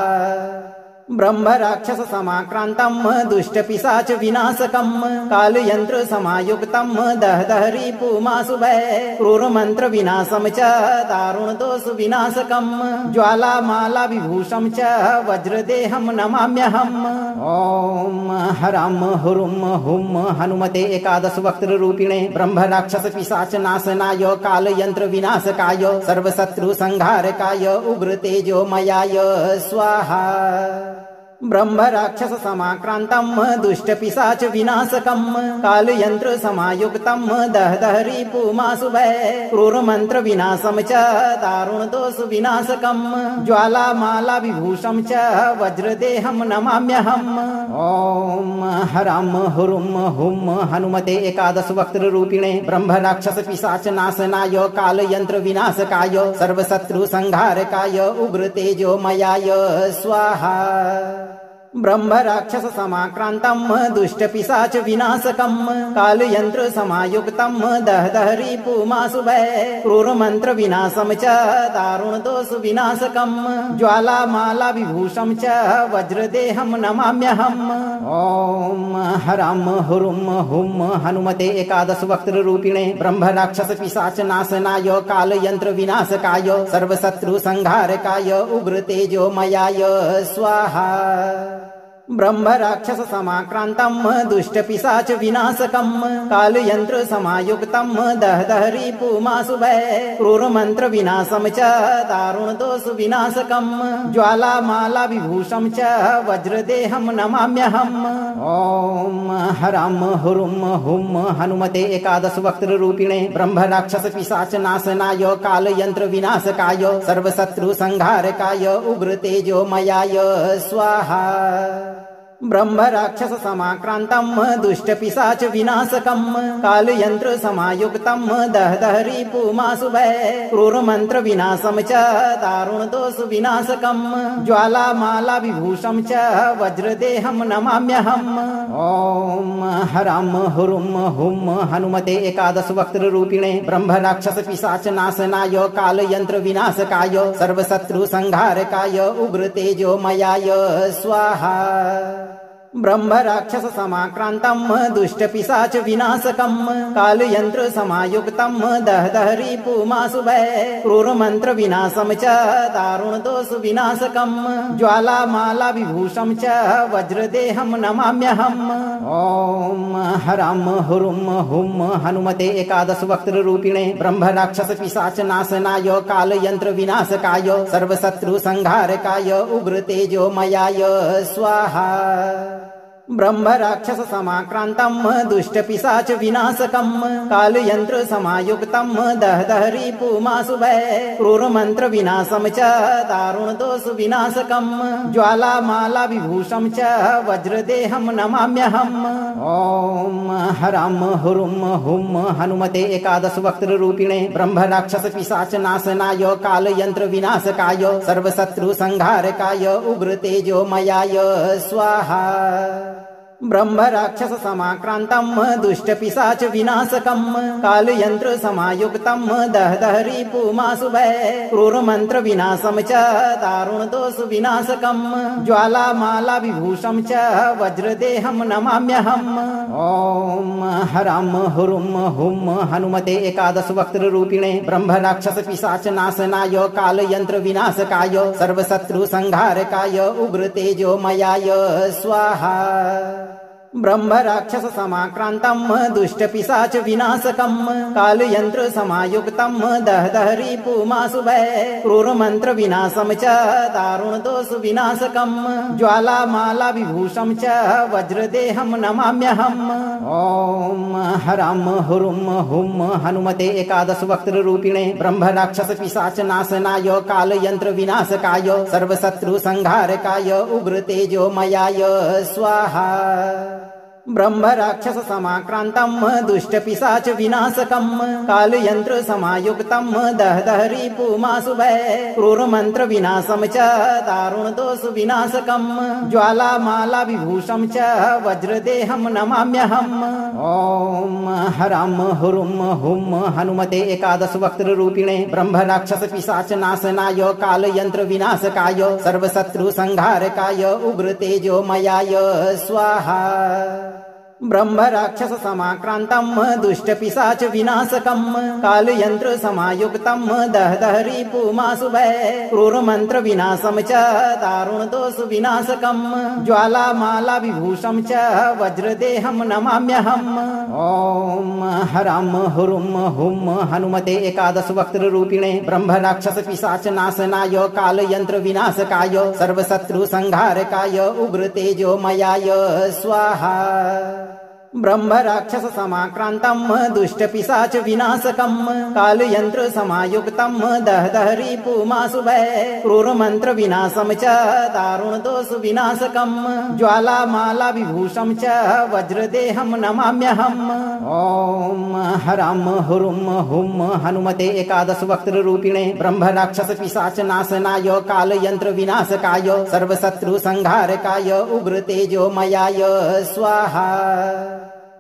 ब्रह्म राक्षस समाक्रांतं दुष्ट पिशाच विनाशकं कालयंत्र समायुक्तं दहदह रिपुमासुभय क्रूर मंत्र विनाशं च दारुण दोष विनाशकं ज्वाला माला विभूषं च वज्रदेहं नमाम्यहम्। ओम हरं हुरुं हुं हनुमते एकादश वक्त्र रूपिणे ब्रह्म राक्षस पिशाच नाशनाय कालयंत्र विनाशकाय सर्वशत्रु संहारकाय उग्र तेजो मयाय स्वाहा। ब्रह्म राक्षस समाक्रांतं दुष्ट पिशाच विनाशकं कालयंत्र समायुक्तं दहदह रिपुमासुभय क्रूर मंत्र विनाशं च दारुण दोष विनाशकं ज्वाला माला विभूषं च वज्रदेहं नमाम्यहम्। ओम हरं हुरुं हुं हनुमते एकादश वक्त्र रूपिणे ब्रह्म राक्षस पिशाच नाशनाय कालयंत्र विनाशकाय सर्वशत्रु संहारकाय उग्र तेजो मयाय स्वाहा। ब्रह्म राक्षस समाक्रांतं दुष्ट पिशाच विनाशकं कालयंत्र समायुक्तं दहदह रिपुमासुभय क्रूर मंत्र विनाशं च दारुण दोष विनाशकं ज्वाला माला विभूषं च वज्रदेहं नमाम्यहम्। ओम हरं हुरुं हुं हनुमते एकादश वक्त्र रूपिणे ब्रह्म राक्षस पिशाच नाशनाय कालयंत्र विनाशकाय सर्वशत्रु संहारकाय उग्र तेजो मयाय स्वाहा। ब्रह्म राक्षस समाक्रांतं दुष्ट पिशाच विनाशकं कालयंत्र समायुक्तं दहदह रिपुमासुभय क्रूर मंत्र विनाशं च दारुण दोष विनाशकं ज्वाला माला विभूषं च वज्रदेहं नमाम्यहम्। ओम हरं हुरुं हुं हनुमते एकादश वक्त्र रूपिणे ब्रह्म राक्षस पिशाच नाशनाय कालयंत्र विनाशकाय सर्वशत्रु संहारकाय उग्र तेजो मयाय स्वाहा। ब्रह्म राक्षस समाक्रांतं दुष्ट पिशाच विनाशकं कालयंत्र समायुक्तं दहदह रिपुमासुभय क्रूर मंत्र विनाशं च दारुण दोष विनाशकं ज्वाला माला विभूषं च वज्रदेहं नमाम्यहम्। ओम हराम हुरुम हुम हनुमते एकादश वक्त्र रूपिणे ब्रह्म राक्षस पिशाच नाशनाय काल यंत्र विनाशकाय सर्वशत्रु संहारकाय उग्र तेजो मयाय स्वाहा। ब्रह्म राक्षस समाक्रांतम दुष्ट पिशाच विनाशकम काल यंत्र समायुक्तम दहदहरी पुमासुभय क्रूर मंत्र विनाशम च दारुण दोष विनाशकम ज्वाला माला विभूषम च वज्रदेहम नमाम्यहम। ओम हराम हुरुम हुम हनुमते एकादश वक्त्र रूपिणे ब्रह्म राक्षस पिशाच नाशनाय काल यंत्र विनाशकाय सर्वशत्रु संहारकाय उग्र तेजो मयाय स्वाहा। ब्रह्म राक्षस समाक्रांतम दुष्ट पिशाच विनाशकम काल यंत्र समायुक्तम दहदहरी पुमासुभय क्रूर मंत्र विनाशम च दारुण दोष विनाशकम ज्वाला माला विभूषम च वज्रदेहम नमाम्यहम। ओम हराम हुरुम हुम हनुमते एकादश वक्त्र रूपिणे ब्रह्म राक्षस पिशाच नाशनाय काल यंत्र विनाशकाय सर्वशत्रु संहारकाय उग्र तेजो मयाय स्वाहा। ब्रह्म राक्षस समाक्रांतम दुष्ट पिशाच विनाशकम काल यंत्र समायुक्तम दहदहरी पुमासुभय क्रूर मंत्र विनाशम च दारुण दोष विनाशकम ज्वाला माला विभूषम च वज्रदेहम नमाम्यहम। ओम हराम हुरुम हुम हनुमते एकादश वक्त्र रूपिणे ब्रह्म राक्षस पिशाच नाशनाय काल यंत्र विनाशकाय सर्वशत्रु संहारकाय उग्र तेजो मयाय स्वाहा। ब्रह्म राक्षस समाक्रांतम दुष्ट पिशाच विनाशकम काल यंत्र समायुक्तम दहदहरी पुमासुभय क्रूर मंत्र विनाशम च दारुण दोष विनाशकम ज्वाला माला विभूषम च वज्रदेहम नमाम्यहम। ओम हराम हुरुम हुम हनुमते एकादश वक्त्र रूपिणे ब्रह्म राक्षस पिशाच नाशनाय काल यंत्र विनाशकाय सर्वशत्रु संहारकाय उग्र तेजो मयाय स्वाहा। ब्रह्म राक्षस समाक्रांतम दुष्ट पिशाच विनाशकम काल यंत्र समायुक्तम दहदहरी पुमासुभय क्रूर मंत्र विनाशम च दारुण दोष विनाशकम ज्वाला माला विभूषम च वज्रदेहम नमाम्यहम। ओम हराम हुरुम हुम हनुमते एकादश वक्त्र रूपिणे ब्रह्म राक्षस पिशाच नाशनाय काल यंत्र विनाशकाय सर्वशत्रु संहारकाय उग्र तेजो मयाय स्वाहा। ब्रह्म राक्षस समाक्रांतम दुष्ट पिशाच विनाशकम काल यंत्र समायुक्तम दहदहरी पुमासुभय क्रूर मंत्र विनाशम च दारुण दोष विनाशकम ज्वाला माला विभूषम च वज्रदेहम नमाम्यहम। ओम हराम हुरुम हुम हनुमते एकादश वक्त्र रूपिणे ब्रह्म राक्षस पिशाच नाशनाय काल यंत्र विनाशकाय सर्वशत्रु संहारकाय उग्र तेजो मयाय स्वाहा। ब्रह्म राक्षस समाक्रांतम दुष्ट पिशाच विनाशकम काल यंत्र समायुक्तम दहदहरी पुमासुभय क्रूर मंत्र विनाशम च दारुण दोष विनाशकम ज्वाला माला विभूषम च वज्रदेहम नमाम्यहम। ओम हराम हुरुम हुम हनुमते एकादश वक्त्र रूपिणे ब्रह्म राक्षस पिशाच नाशनाय काल यंत्र विनाशकाय सर्वशत्रु संहारकाय उग्र तेजो मयाय स्वाहा।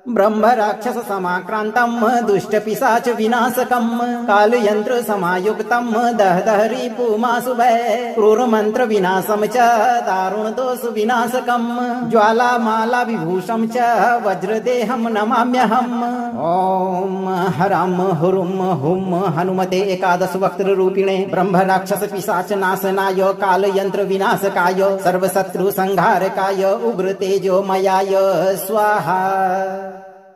ब्रह्म राक्षस समाक्रांतम दुष्ट पिशाच विनाशकम काल यंत्र समायुक्तम दहदहरी पुमासुभय क्रूर मंत्र विनाशम च दारुण दोष विनाशकम ज्वाला माला विभूषम च वज्रदेहम नमाम्यहम। ओम हराम हुरुम हुम हनुमते एकादश वक्त्र रूपिणे ब्रह्म राक्षस पिशाच नाशनाय काल यंत्र विनाशकाय सर्वशत्रु संहारकाय उग्र तेजो मयाय स्वाहा।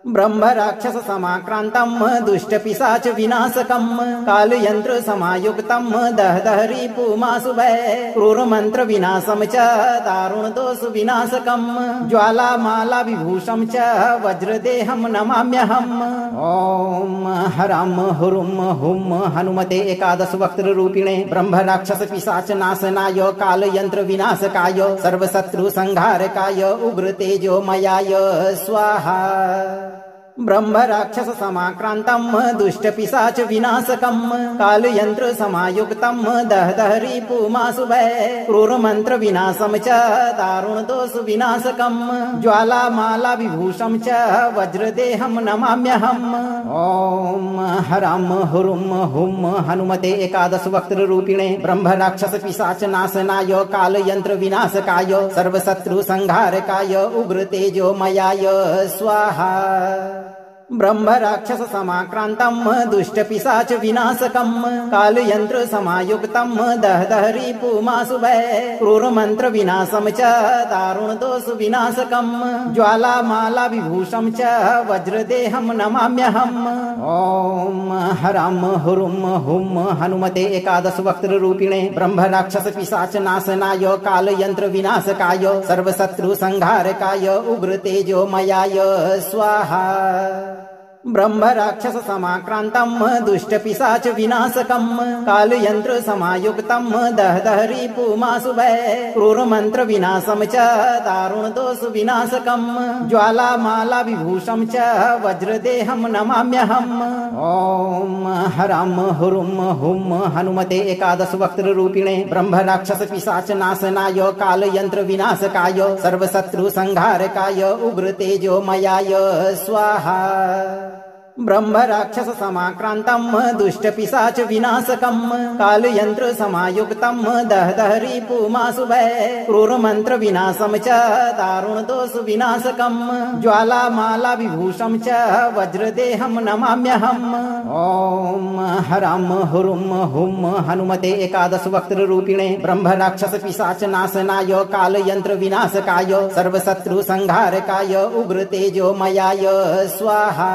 ब्रह्म राक्षस समाक्रांतम दुष्ट पिशाच विनाशकम काल यंत्र समायुक्तम दहदहरी पुमासुभय क्रूर मंत्र विनाशम च दारुण दोष विनाशकम ज्वाला माला विभूषम च वज्रदेहम नमाम्यहम। ओम हराम हुरुम हुम हनुमते एकादश वक्त्र रूपिणे ब्रह्म राक्षस पिशाच नाशनाय काल यंत्र विनाशकाय सर्वशत्रु संहारकाय उग्र तेजो मयाय स्वाहा। ब्रह्म राक्षस समाक्रांतम दुष्ट पिशाच विनाशकम काल यंत्र समायुक्तम दह रिपुमासुभय क्रूर मंत्र विनाशम च दारुण दोष विनाशकम ज्वाला माला विभूषम च वज्रदेहम नमाम्यहम्। ओम हरम हुरुम हुम हनुमते एकादश वक्त्र रूपिणे ब्रह्म राक्षस पिशाच नाशनाय काल यंत्र विनाशकाय सर्वशत्रु संहारकाय उग्र तेजो मयाय स्वाहा। ब्रह्म राक्षस समाक्रांतम दुष्ट पिशाच विनाशकम काल यंत्र समायुक्तम दह रिपुमासुभय क्रूर मंत्र विनाशम च दारुण दोष विनाशकम ज्वाला माला विभूषम च वज्रदेहम नमाम्यहम्। ओम हरम हुरुम हुम हनुमते एकादश वक्त्र रूपिणे ब्रह्म राक्षस पिशाच नाशनाय काल यंत्र विनाशकाय सर्वशत्रु संहारकाय उग्र तेजो मयाय स्वाहा। ब्रह्म राक्षस समाक्रांतम दुष्ट पिशाच विनाशकम काल यंत्र समायुक्तम दह रिपुमासुभय क्रूर मंत्र विनाशम च दारुण दोष विनाशकम ज्वाला माला विभूषम च वज्रदेहम नमाम्यहम्। ओम हरम हुरुम हुम हनुमते एकादश वक्त्र रूपिणे ब्रह्म राक्षस पिशाच नाशनाय काल यंत्र विनाशकाय सर्वशत्रु संहारकाय उग्र तेजो मयाय स्वाहा। ब्रह्म राक्षस समाक्रांतम दुष्ट पिशाच विनाशकम काल यंत्र समायुक्तम दह रिपुमासुभय क्रूर मंत्र विनाशम च दारुण दोष विनाशकम ज्वाला माला विभूषम च वज्रदेहम नमाम्यहम्। ओम हरम हुरुम हुम हनुमते एकादश वक्त्र रूपिणे ब्रह्म राक्षस पिशाच नाशनाय काल यंत्र विनाशकाय सर्वशत्रु संहारकाय उग्र तेजो मयाय स्वाहा।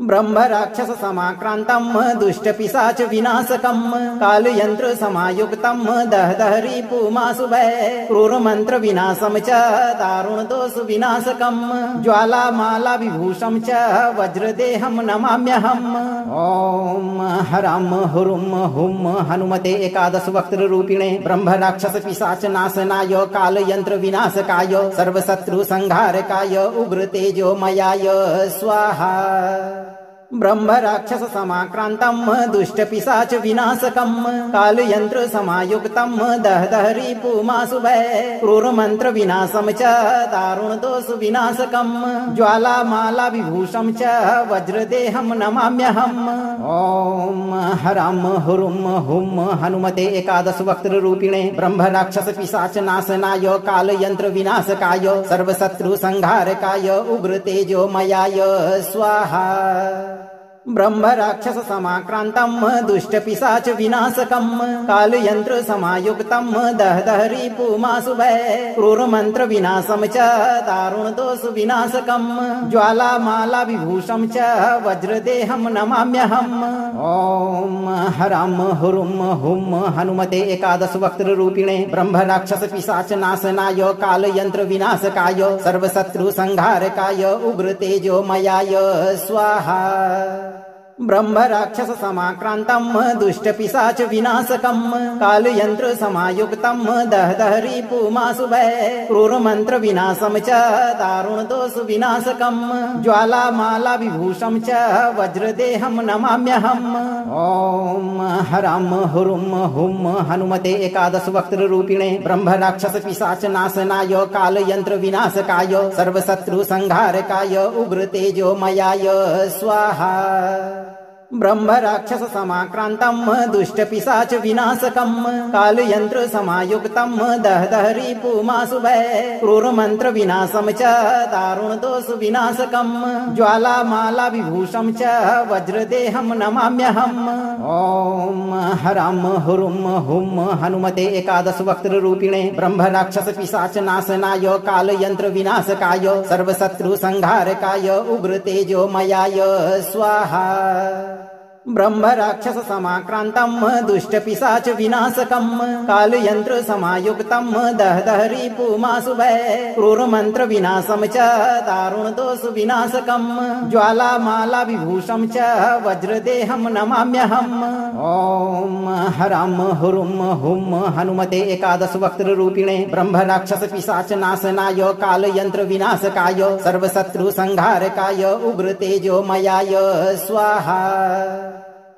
ब्रह्म राक्षस समाक्रांतम दुष्ट पिशाच विनाशकम काल यंत्र समायुक्तम दह रिपुमासुभय क्रूर मंत्र विनाशम च दारुण दोष विनाशकम ज्वाला माला विभूषम च वज्रदेहम नमाम्यहम्। ओम हरम हुरुम हुम हनुमते एकादश वक्त्र रूपिणे ब्रह्म राक्षस पिशाच नाशनाय काल यंत्र विनाशकाय सर्वशत्रु संहारकाय उग्र तेजो मयाय स्वाहा। ब्रह्म राक्षस समाक्रांतम दुष्ट पिशाच विनाशकम काल यंत्र समायुक्तम दह रिपुमासुभय क्रूर मंत्र विनाशम च दारुण दोष विनाशकम ज्वाला माला विभूषम च वज्रदेहम नमाम्यहम्। ओम हरम हुरुम हुम हनुमते एकादश वक्त्र रूपिणे ब्रह्म राक्षस पिशाच नाशनाय काल यंत्र विनाशकाय सर्वशत्रु संहारकाय उग्र तेजो मयाय स्वाहा। ब्रह्म राक्षस समाक्रांतम दुष्ट पिशाच विनाशकम काल यंत्र समायुक्तम दह रिपुमासुभय क्रूर मंत्र विनाशम च दारुण दोष विनाशकम ज्वाला माला विभूषम च वज्रदेहम नमाम्यहम्। ओम हरम हुरुम हुम हनुमते एकादश वक्त्र रूपिणे ब्रह्म राक्षस पिशाच नाशनाय काल यंत्र विनाशकाय सर्वशत्रु संहारकाय उग्र तेजो मयाय स्वाहा। ब्रह्म राक्षस समाक्रांतम दुष्ट पिशाच विनाशकम काल यंत्र समायुक्तम दह रिपुमासुभय क्रूर मंत्र विनाशम च दारुण दोष विनाशकम ज्वाला माला विभूषम च वज्रदेहम नमाम्यहम्। ओम हरम हुरुम हुम हनुमते एकादश वक्त्र रूपिणे ब्रह्म राक्षस पिशाच नाशनाय काल यंत्र विनाशकाय सर्वशत्रु संहारकाय उग्र तेजो मयाय स्वाहा। ब्रह्म राक्षस समाक्रांतम दुष्ट पिशाच विनाशकम काल यंत्र समायुक्तम दह रिपुमासुभय क्रूर मंत्र विनाशम च दारुण दोष विनाशकम ज्वाला माला विभूषम च वज्रदेहम नमाम्यहम्। ओम हरम हुरुम हुम हनुमते एकादश वक्त्र रूपिणे ब्रह्म राक्षस पिशाच नाशनाय काल यंत्र विनाशकाय सर्वशत्रु संहारकाय उग्र तेजो मयाय स्वाहा। ब्रह्म राक्षस समाक्रांतम दुष्ट पिशाच विनाशकम काल यंत्र समायुक्तम दह दहरी पुमासुभय क्रूर मंत्र विनाशम च दारुण दोष विनाशकम ज्वाला माला विभूषम च वज्रदेहम नमाम्यहम। ओम हरम हुरुम हुम हनुमते एकादश वक्त्र रूपिणे ब्रह्म राक्षस पिशाच नाशनाय काल यंत्र विनाशकाय सर्वशत्रु संहारकाय उग्र तेजो मयाय स्वाहा।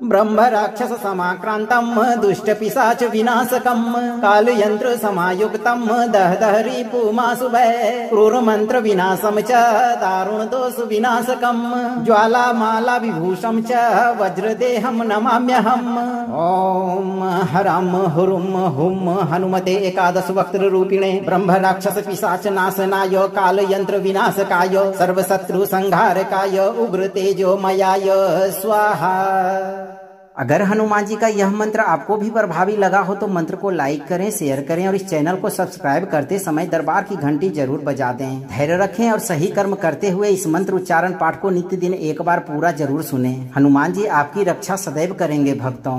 ब्रह्म राक्षस समाक्रांतम दुष्ट पिशाच विनाशकम काल यंत्र समायुक्तम दह दहरी पुमासुभय क्रूर मंत्र विनाशम च दारुण दोष विनाशकम ज्वाला माला विभूषम च वज्रदेहम नमाम्यहम। ओम हरम हुरुम हुम हनुमते एकादश वक्त्र रूपिणे ब्रह्म राक्षस पिशाच नाशनाय काल यंत्र विनाशकाय सर्वशत्रु संहारकाय उग्र तेजो मयाय स्वाहा। अगर हनुमान जी का यह मंत्र आपको भी प्रभावी लगा हो तो मंत्र को लाइक करें, शेयर करें और इस चैनल को सब्सक्राइब करते समय दरबार की घंटी जरूर बजा दें। धैर्य रखें और सही कर्म करते हुए इस मंत्र उच्चारण पाठ को नित्य दिन एक बार पूरा जरूर सुनें। हनुमान जी आपकी रक्षा सदैव करेंगे भक्तों।